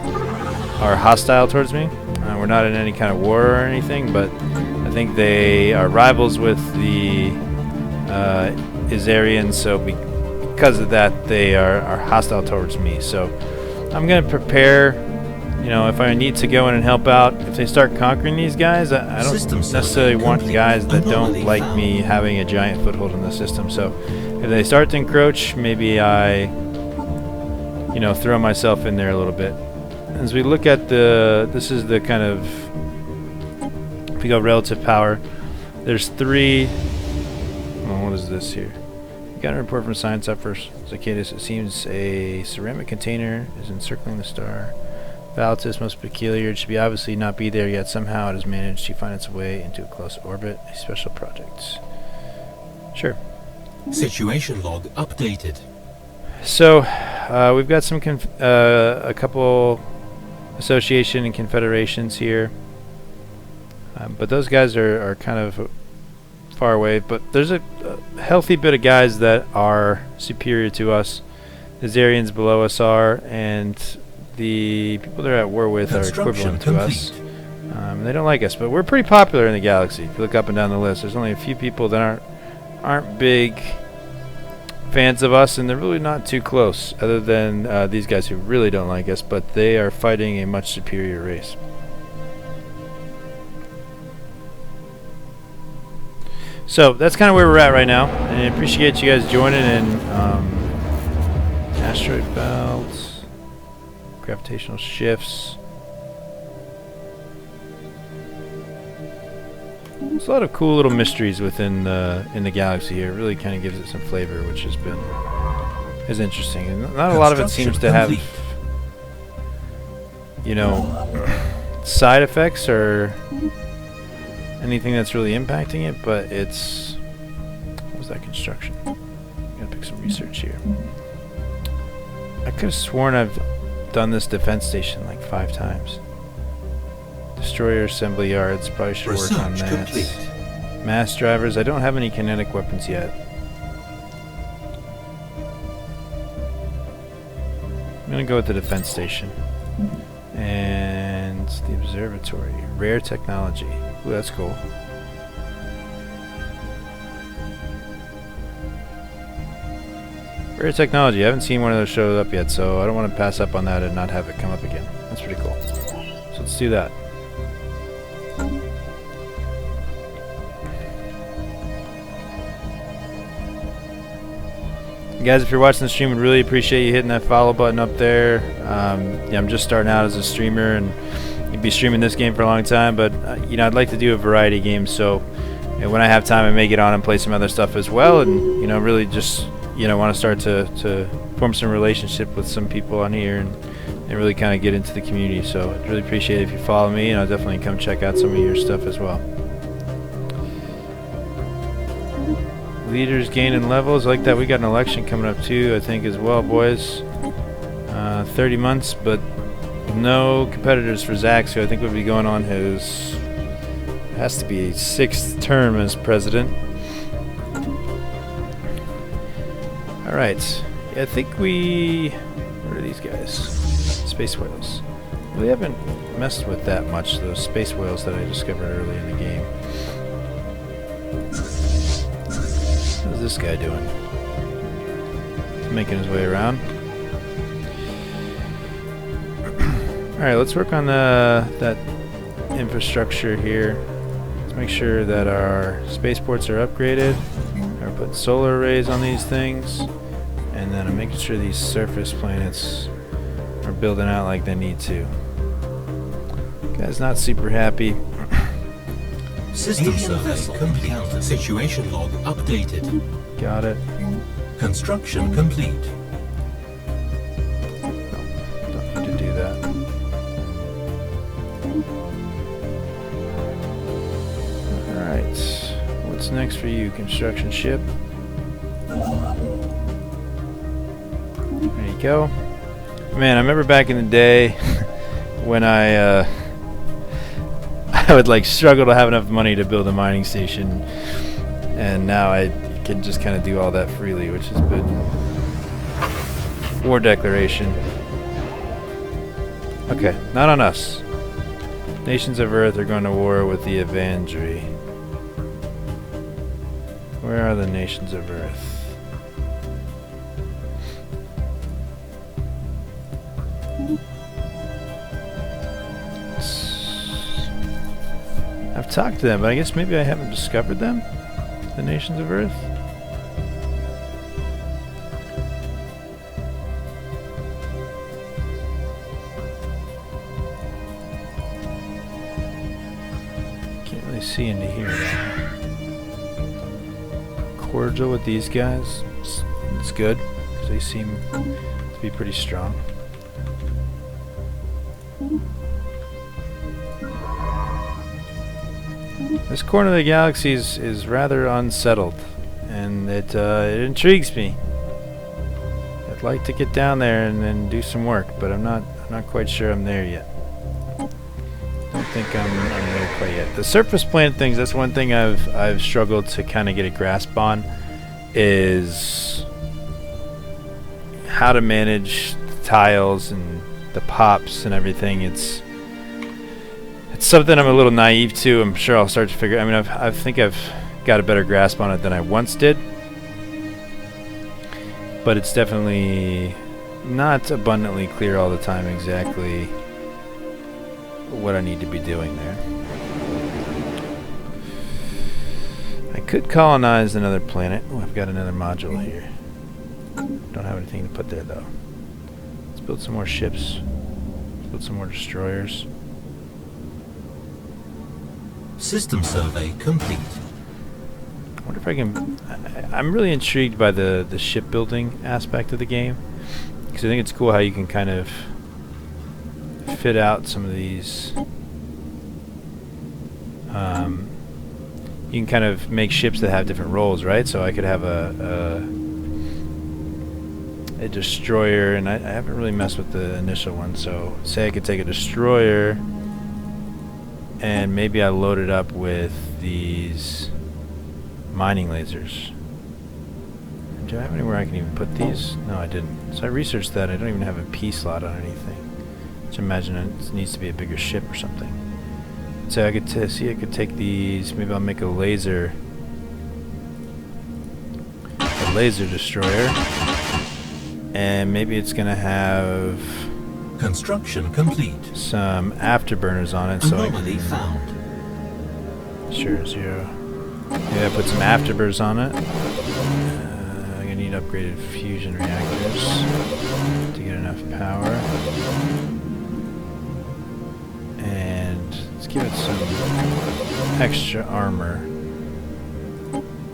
are hostile towards me. We're not in any kind of war or anything, but I think they are rivals with the Izarians, so because of that, they are hostile towards me. So I'm going to prepare, you know, if I need to go in and help out. If they start conquering these guys, I don't necessarily want guys that don't like me having a giant foothold in the system. So if they start to encroach, maybe I, you know, throw myself in there a little bit. As we look at this is the kind of, if we go relative power, there's 3, what is this here? Got a report from science up for Zacchaeus. It seems a ceramic container is encircling the star. Valatus most peculiar. It should obviously not be there yet. Somehow it has managed to find its way into a close orbit. A special project. Sure. Situation log updated. So we've got some a couple association and confederations here, but those guys are kind of far away. But there's a healthy bit of guys that are superior to us. The Zarians below us are, and the people they're at war with are equivalent to us. They don't like us, but we're pretty popular in the galaxy. If you look up and down the list, there's only a few people that aren't big fans of us, and they're really not too close, other than these guys who really don't like us, but they are fighting a much superior race. So that's kind of where we're at right now, and I appreciate you guys joining in. Asteroid belts, gravitational shifts. There's a lot of cool little mysteries within in the galaxy here. It really kind of gives it some flavor, which is interesting. And not a lot of it seems to have, you know, side effects or anything that's really impacting it, but it's... What was that construction? Gotta pick some research here. I could have sworn I've done this defense station like 5 times. Destroyer assembly yards, probably should work on that. Complete. Mass drivers, I don't have any kinetic weapons yet. I'm gonna go with the defense station. And the observatory. Rare technology. Ooh, that's cool. Rare technology. I haven't seen one of those show up yet, so I don't want to pass up on that and not have it come up again. That's pretty cool. So let's do that. Guys, if you're watching the stream, I'd really appreciate you hitting that follow button up there. Yeah, I'm just starting out as a streamer, and you'll be streaming this game for a long time, but you know, I'd like to do a variety of games, so you know, when I have time, I may get on and play some other stuff as well, and you know, really just want to start to form some relationship with some people on here and really kind of get into the community. So I'd really appreciate it if you follow me, and I'll definitely come check out some of your stuff as well. Leaders gaining levels, I like that. We got an election coming up too, I think, as well, boys. 30 months, but no competitors for Zax, who I think would be going on his, has to be 6th term as president. Alright, yeah, I think we... What are these guys? Space whales. We haven't messed with that much, those space whales that I discovered early in the game. How's this guy doing? He's making his way around. Alright, let's work on that infrastructure here. Let's make sure that our spaceports are upgraded. We're putting solar arrays on these things. And then I'm making sure these surface planets are building out like they need to. Guy's not super happy. System survey complete. Situation log updated. Got it. Construction complete. Don't need to do that. Alright. What's next for you, construction ship? There you go. Man, I remember back in the day when I would like struggle to have enough money to build a mining station, and now I can just kind of do all that freely, which has been war declaration. Okay, not on us. Nations of Earth are going to war with the Evandri. Where are the nations of Earth? I've talked to them, but I guess maybe I haven't discovered them? The nations of Earth? Can't really see into here though. Cordial with these guys. It's good, because they seem to be pretty strong. This corner of the galaxy is rather unsettled, and it intrigues me. I'd like to get down there and do some work, but I'm not quite sure I'm there yet. Don't think I'm there quite yet. The surface planet things, that's one thing I've struggled to kind of get a grasp on, is how to manage the tiles and the pops and everything. It's something I'm a little naive to. I'm sure I'll start to figure. I mean, I think I've got a better grasp on it than I once did, but it's definitely not abundantly clear all the time exactly what I need to be doing there. I could colonize another planet. Oh, I've got another module here. Don't have anything to put there though. Let's build some more ships. Let's build some more destroyers. System survey complete. I wonder if I can... I'm really intrigued by the shipbuilding aspect of the game, because I think it's cool how you can kind of fit out some of these you can kind of make ships that have different roles, right? So I could have a destroyer, and I haven't really messed with the initial one. So say I could take a destroyer, and maybe I load it up with these mining lasers. Do I have anywhere I can even put these? No, I didn't. So I researched that. I don't even have a P slot on anything. So imagine it needs to be a bigger ship or something. So I could see I could take these. Maybe I'll make a laser destroyer, and maybe it's gonna have construction complete. Some afterburners on it. Anomaly found. Sure, 0. Yeah, I put some afterburners on it. I'm gonna need upgraded fusion reactors to get enough power. And let's give it some extra armor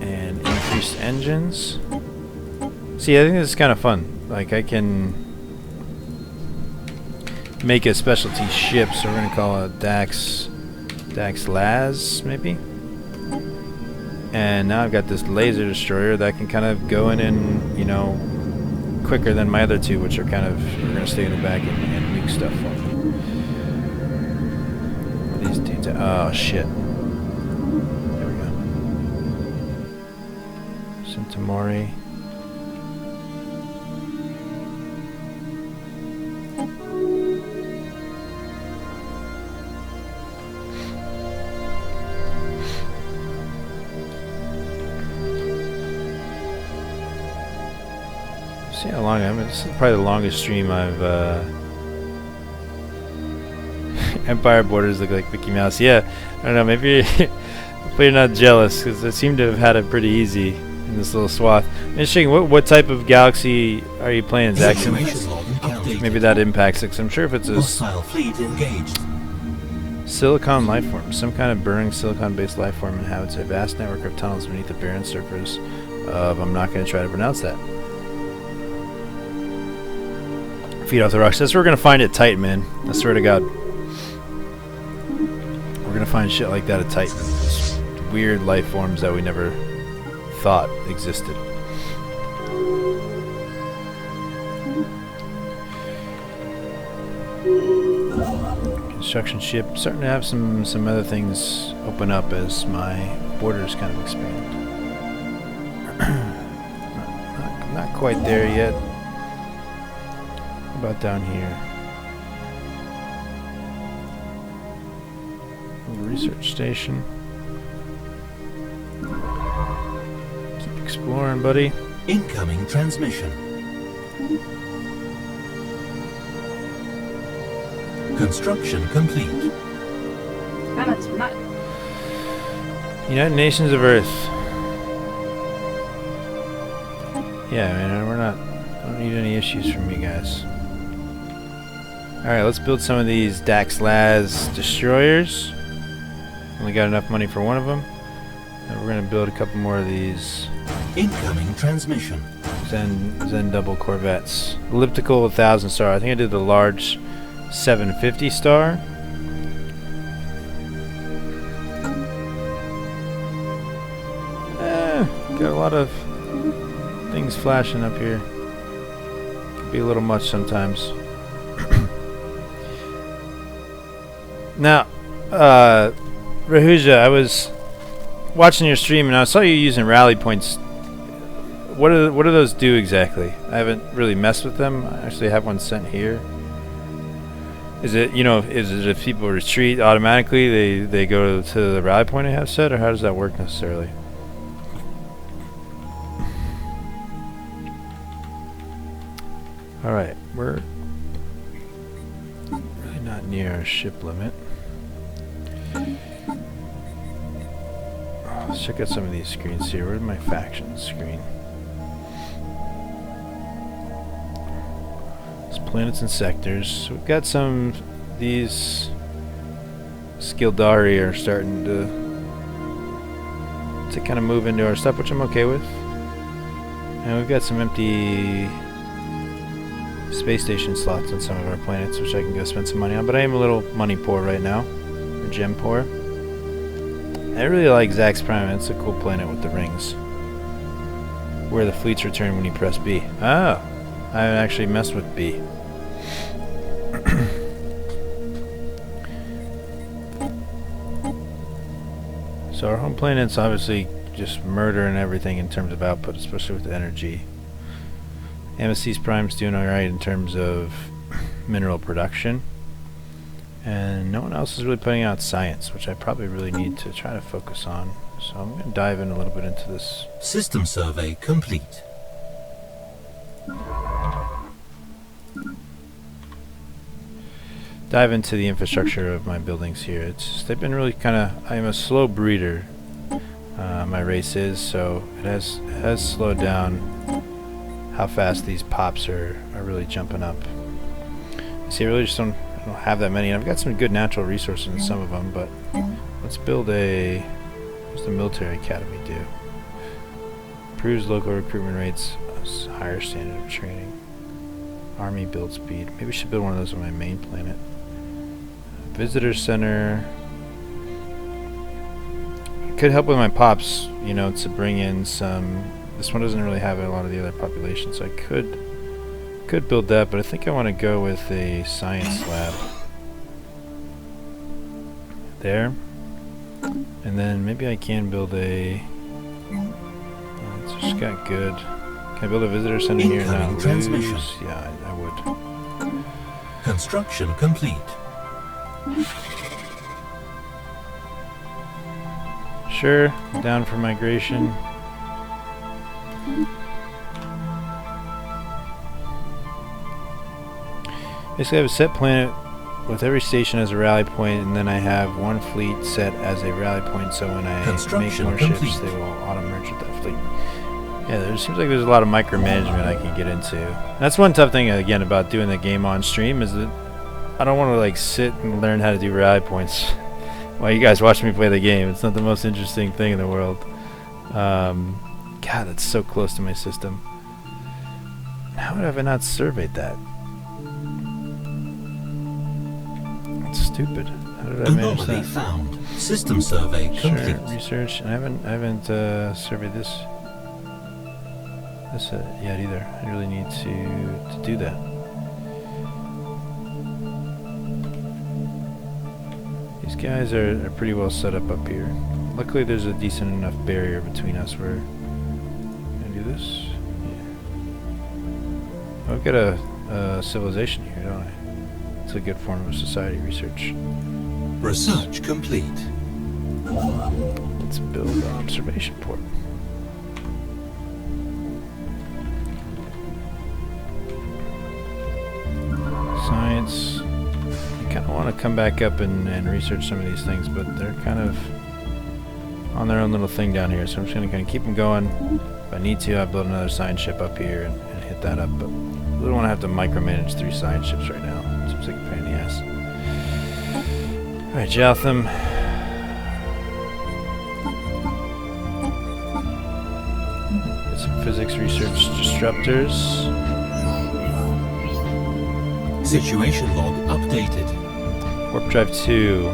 and increased engines. See, I think this is kind of fun. Like, I can make a specialty ship, so we're gonna call it Dax Laz, maybe. And now I've got this laser destroyer that can kind of go in and, you know, quicker than my other two, which are kind of, we're gonna stay in the back and nuke stuff for me. These dudes, oh shit. There we go. Centauri. See how long this is probably the longest stream I've Empire borders look like Mickey Mouse. Yeah, I don't know, maybe you're not jealous, because I seem to have had it pretty easy in this little swath. Interesting, what type of galaxy are you playing, Zaxxon? Maybe that impacts it, 'cause I'm sure if it's a fleet engaged. silicon life form, some kind of burning silicon-based life form inhabits a vast network of tunnels beneath the barren surface of, I'm not going to try to pronounce that. Feed off the rocks. That's where we're going to find it Titan, man. I swear to God. We're going to find shit like that at Titan. Just weird life forms that we never thought existed. Construction ship. Starting to have some other things open up as my borders kind of expand. not quite there yet. How about down here? Research station. Keep exploring, buddy. Incoming transmission. Construction complete. United Nations of Earth. Yeah, man, I don't need any issues from you guys. Alright, let's build some of these Dax Laz destroyers. Only got enough money for one of them. And we're going to build a couple more of these. Incoming transmission. Zen double corvettes. Elliptical 1,000 star. I think I did the large 750 star. Got a lot of things flashing up here. Could be a little much sometimes. Now, Rahuja, I was watching your stream and I saw you using rally points. What do those do exactly? I haven't really messed with them. I actually have one sent here. Is it, you know, is it if people retreat automatically, they go to the rally point I have set, or how does that work necessarily? Alright, we're really not near our ship limit. Let's check out some of these screens here. Where's my factions screen? It's planets and sectors. So we've got some, these Skildari are starting to kind of move into our stuff, which I'm okay with. And we've got some empty space station slots on some of our planets, which I can go spend some money on. But I am a little money poor right now, or gem poor. I really like Zax Prime. It's a cool planet with the rings. Where the fleets return when you press B. Oh, I haven't actually messed with B. So our home planet's obviously just murdering everything in terms of output, especially with the energy. Amethyst Prime's doing alright in terms of mineral production. And no one else is really putting out science, which I probably really need to try to focus on. So I'm going to dive in a little bit into this. System survey complete. Dive into the infrastructure of my buildings here. They've been really kind of. I'm a slow breeder. My race is, so it has slowed down how fast these pops are really jumping up. See, I really just don't have that many. I've got some good natural resources in some of them, but let's build a. What's the military academy do? Improves local recruitment rates, higher standard of training. Army build speed. Maybe we should build one of those on my main planet. Visitor center. Could help with my pops, you know, to bring in some. This one doesn't really have a lot of the other population, so I could build that, but I think I want to go with a science lab there, and then maybe I can build a. It's just got good. Can I build a visitor center here now? Transmission. Yeah, I would. Construction complete. Sure, down for migration. Basically, I have a set planet with every station as a rally point, and then I have one fleet set as a rally point, so when I make more ships, they will auto-merge with that fleet. Yeah, there seems like there's a lot of micromanagement I can get into. That's one tough thing, again, about doing the game on stream, is that I don't want to like sit and learn how to do rally points while you guys watch me play the game. It's not the most interesting thing in the world. God, that's so close to my system. How have I not surveyed that? That's stupid. How did I manage Anomaly that? found. System survey complete. Sure, research. And I haven't surveyed this yet either. I really need to do that. These guys are pretty well set up here. Luckily, there's a decent enough barrier between us where. Can I do this? Yeah. I've got a civilization here, don't I? It's a good form of society research. Research complete. Let's build an observation port. Science. I kind of want to come back up and research some of these things, but they're kind of on their own little thing down here, so I'm just going to kind of keep them going. If I need to, I'll build another science ship up here and hit that up, but I really want to have to micromanage 3 science ships right now. It seems like a pain in the ass. Alright, Jotham. Get some physics research disruptors. Situation log updated. Warp drive 2.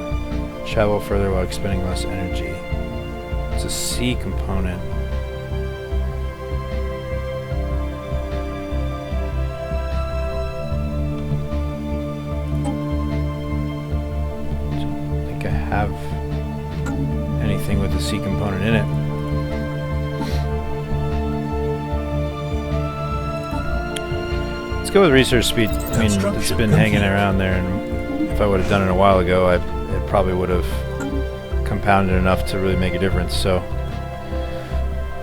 Travel further while expending less energy. It's a C component. Don't think I have anything with the C component in it. Let's go with research speed. I mean, it's been hanging around there, and if I would have done it a while ago, it probably would have compounded enough to really make a difference. So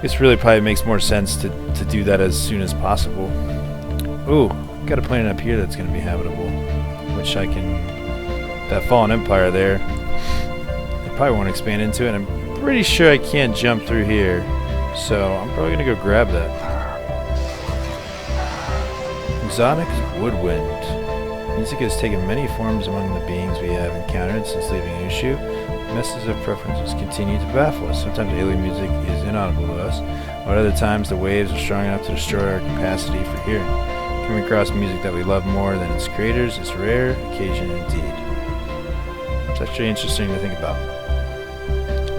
this really probably makes more sense to do that as soon as possible. Ooh, got a planet up here that's going to be habitable, which I can. That fallen empire there, I probably won't expand into it. I'm pretty sure I can't jump through here, so I'm probably going to go grab that. Exotic woodwind. Music has taken many forms among the beings we have encountered since leaving Ushu. Messages of preferences continue to baffle us. Sometimes alien music is inaudible to us, while at other times the waves are strong enough to destroy our capacity for hearing. Coming across music that we love more than its creators is a rare occasion indeed. It's actually interesting to think about.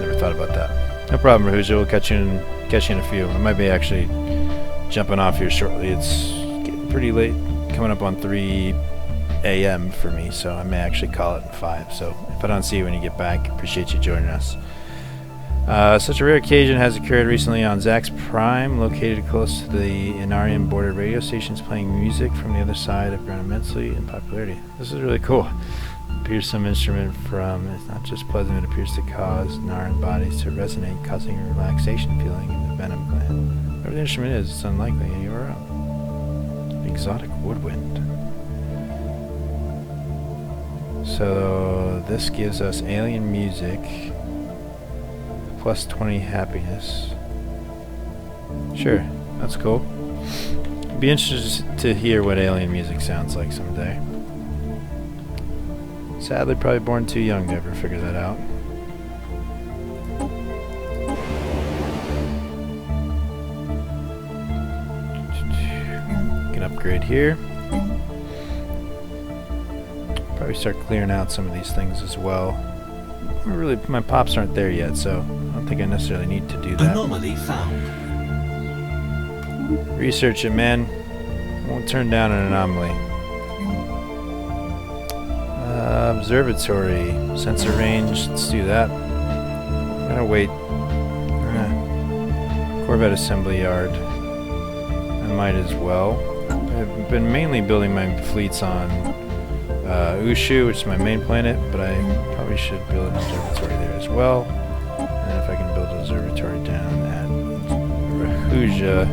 Never thought about that. No problem, Rahuja. We'll catch you in a few. I might be actually jumping off here shortly. It's getting pretty late, coming up on 3 a.m. for me, so I may actually call it 5. So if I don't see you when you get back, appreciate you joining us. Such a rare occasion has occurred recently on Zax Prime, located close to the Inarian border. Radio stations playing music from the other side have grown immensely in popularity. This is really cool. Appears some instrument from, it's not just pleasant, it appears to cause Nharr bodies to resonate, causing a relaxation feeling in the venom gland. Whatever the instrument is, it's unlikely you are out. Exotic woodwind. So this gives us alien music. Plus 20 happiness. Sure, that's cool. Be interested to hear what alien music sounds like someday. Sadly, probably born too young to ever figure that out. Can upgrade here. Probably start clearing out some of these things as well. Really, my pops aren't there yet, so I don't think I necessarily need to do that. Anomaly found. Research it, man. Won't turn down an anomaly. Observatory. Sensor range. Let's do that. I'm gonna wait. Corvette assembly yard. I might as well. I've been mainly building my fleets on Ushu, which is my main planet, but I probably should build an observatory there as well. And if I can build an observatory down at Rahuja,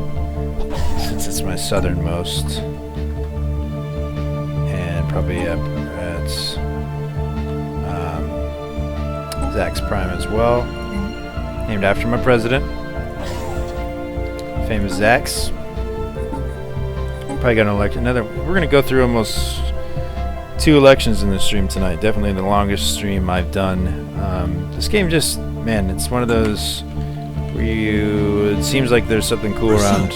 since it's my southernmost, and probably up at Zax Prime as well, named after my president, famous Zax. Probably got an election. We're gonna go through almost 2 elections in this stream tonight. Definitely the longest stream I've done. This game just, man, it's one of those where it seems like there's something cool around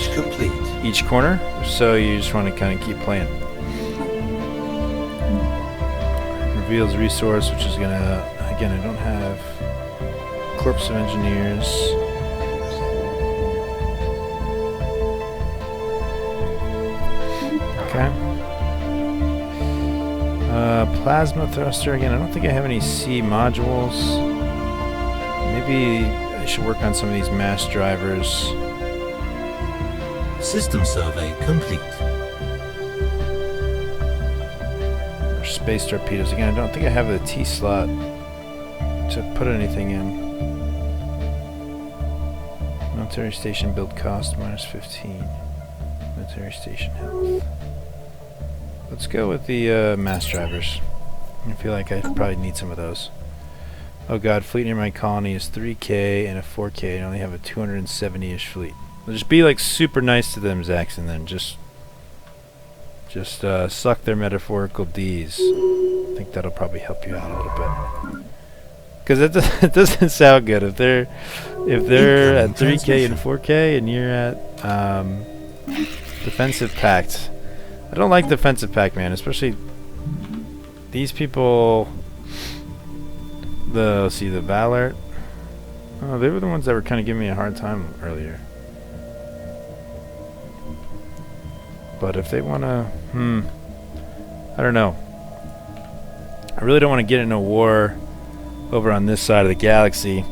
each corner, so you just want to kind of keep playing. Reveals resource, which is gonna, again, I don't have Corps of Engineers. Okay. Plasma thruster, again, I don't think I have any C modules. Maybe I should work on some of these mass drivers. System survey complete. Or space torpedoes, again, I don't think I have the T slot to put anything in. Military station build cost minus 15. Military station health. Let's go with the mass drivers. I feel like I probably need some of those. Oh god, fleet near my colony is 3K and a 4K, and I only have a 270-ish fleet. I'll just be like super nice to them, Zax, and then just suck their metaphorical D's. I think that'll probably help you out a little bit. Because it doesn't sound good if they're at 3K and 4K and you're at defensive pact. I don't like defensive pact, man, especially these people. Let's see, the Valor. Oh, they were the ones that were kind of giving me a hard time earlier. But if they want to, I don't know. I really don't want to get into a war over on this side of the galaxy,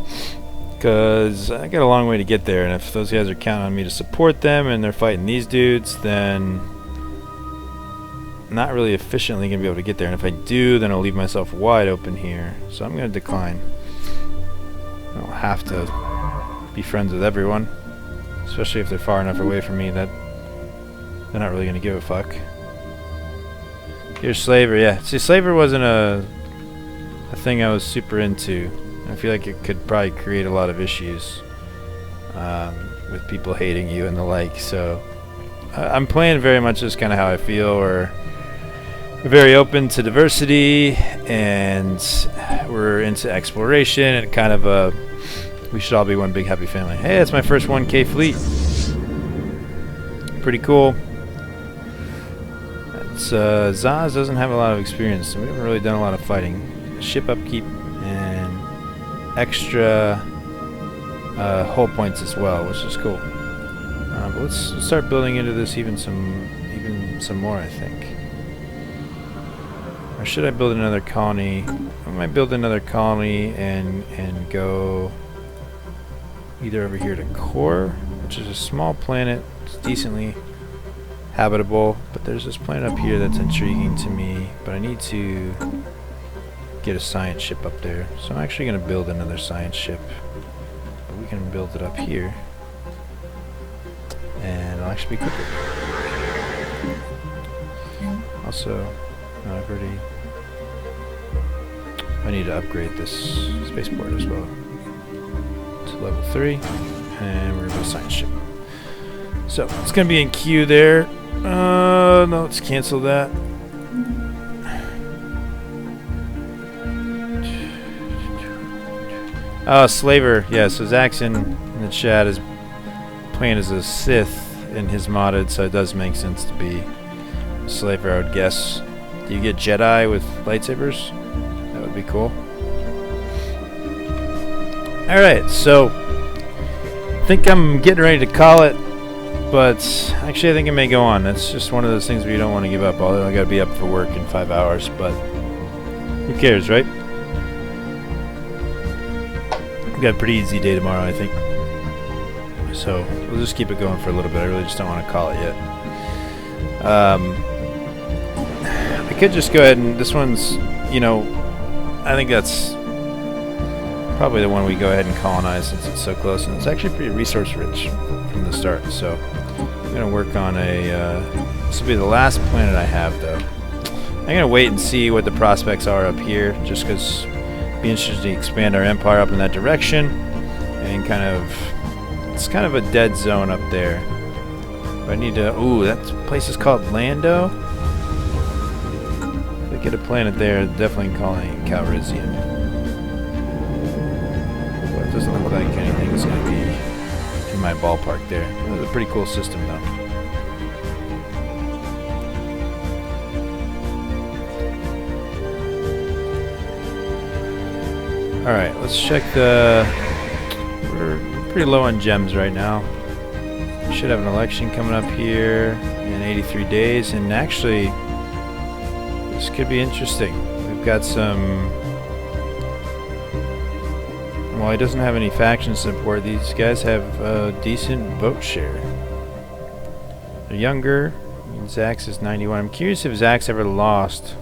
because I got a long way to get there, and if those guys are counting on me to support them and they're fighting these dudes, then I'm not really efficiently going to be able to get there, and if I do, then I'll leave myself wide open here. So I'm going to decline. I don't have to be friends with everyone, especially if they're far enough away from me that they're not really going to give a fuck. Here's Slaver, yeah. See, Slaver wasn't a thing I was super into. I feel like it could probably create a lot of issues with people hating you and the like, so I'm playing very much just kind of how I feel, or we're very open to diversity, and we're into exploration, and kind of we should all be one big happy family. Hey, it's my first 1K fleet. Pretty cool. Zaz doesn't have a lot of experience, so we haven't really done a lot of fighting. Ship upkeep and extra hull points as well, which is cool. But let's start building into this even some more, I think. Or should I build another colony? I might build another colony and go either over here to Core, which is a small planet. It's decently habitable, but there's this planet up here that's intriguing to me, but I need to get a science ship up there. So I'm actually going to build another science ship. But we can build it up here, and it'll actually be quicker. Also, no, I've already... I need to upgrade this spaceport as well to level 3, and we're going to go science ship. So it's going to be in queue there. No, let's cancel that. Oh, Slaver. Yeah, so Zach's in the chat is playing as a Sith in his modded, so it does make sense to be a Slaver, I would guess. Do you get Jedi with lightsabers? That would be cool. Alright, so I think I'm getting ready to call it, but actually I think it may go on. That's just one of those things where you don't want to give up. Although I got to be up for work in 5 hours, but who cares, right? We've got a pretty easy day tomorrow, I think. So we'll just keep it going for a little bit. I really just don't want to call it yet. I could just go ahead and this one's, you know, I think that's probably the one we go ahead and colonize since it's so close, and it's actually pretty resource rich from the start. So I'm gonna work on a. This will be the last planet I have, though. I'm gonna wait and see what the prospects are up here, just because it'd be interesting to expand our empire up in that direction, and kind of it's kind of a dead zone up there. But I need to. Ooh, that place is called Lando. If I get a planet there, definitely calling it Calrissian. It doesn't look like anything's going to be in my ballpark there. It's a pretty cool system, though. Alright, let's check the... We're pretty low on gems right now. We should have an election coming up here in 83 days, and actually, this could be interesting. We've got some... Well, he doesn't have any faction support. These guys have a decent vote share. They're younger. Zax is 91. I'm curious if Zax ever lost.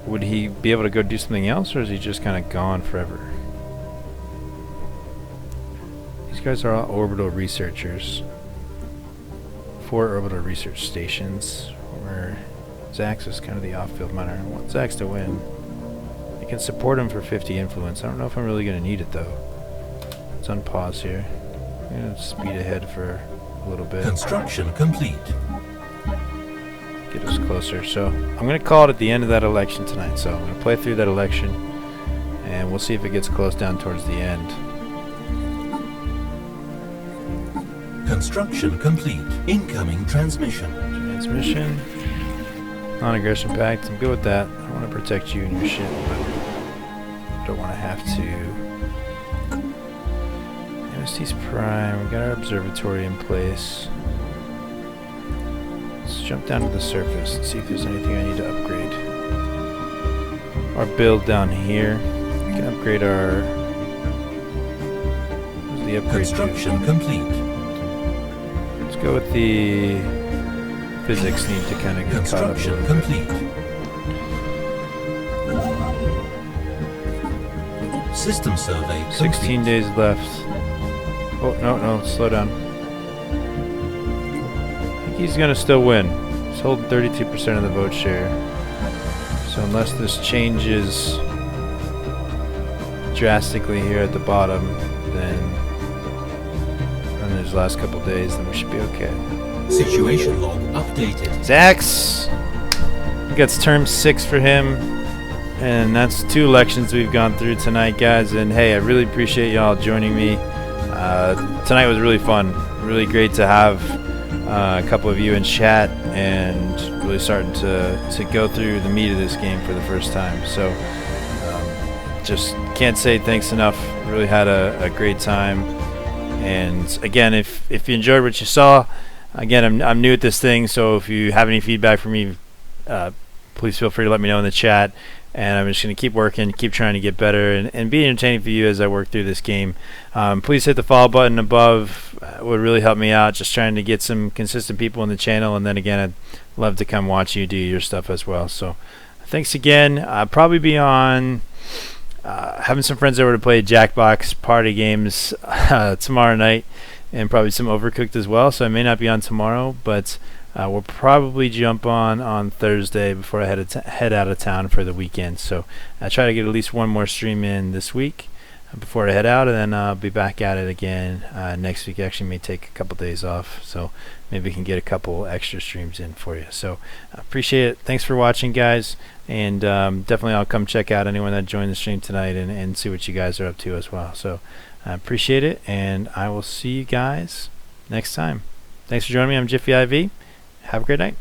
Would he be able to go do something else, or is he just kind of gone forever? These guys are all orbital researchers. 4 orbital research stations, where Zax is kind of the off-field miner. I want Zax to win. I can support him for 50 influence. I don't know if I'm really going to need it, though. Let's unpause here. I'm going to speed ahead for a little bit. Construction complete. Get us closer. So I'm going to call it at the end of that election tonight. So I'm going to play through that election, and we'll see if it gets close down towards the end. Construction complete. Incoming transmission. Transmission. Non-aggression pact. I'm good with that. I want to protect you and your shit, but I don't want to have to. MST's Prime. We got our observatory in place. Let's jump down to the surface and see if there's anything I need to upgrade. Our build down here. We can upgrade our... Where's the upgrade? Construction complete. Let's go with the... Physics need to kind of get caught up. Construction complete. System survey complete. 16 days left. Oh, no, slow down. I think he's going to still win. He's holding 32% of the vote share. So unless this changes drastically here at the bottom, then in these last couple days, then we should be okay. Situation log updated. Zax! I think that's term 6 for him. And that's 2 elections we've gone through tonight, guys. And hey, I really appreciate y'all joining me. Tonight was really fun. Really great to have a couple of you in chat and really starting to go through the meat of this game for the first time. So just can't say thanks enough. Really had a great time. And again, if you enjoyed what you saw, again, I'm new at this thing, so if you have any feedback for me, please feel free to let me know in the chat. And I'm just going to keep working, keep trying to get better, and be entertaining for you as I work through this game. Please hit the follow button above. It would really help me out, just trying to get some consistent people in the channel. And then again, I'd love to come watch you do your stuff as well. So thanks again. I'll probably be on having some friends over to play Jackbox party games tomorrow night, and probably some Overcooked as well. So I may not be on tomorrow, but we'll probably jump on Thursday before I head out of town for the weekend. So I try to get at least one more stream in this week before I head out, and then I'll be back at it again next week. Actually may take a couple days off, so maybe we can get a couple extra streams in for you. So I appreciate it. Thanks for watching, guys, and definitely I'll come check out anyone that joined the stream tonight and see what you guys are up to as well. So I appreciate it, and I will see you guys next time. Thanks for joining me. I'm JiffyIV. Have a great night.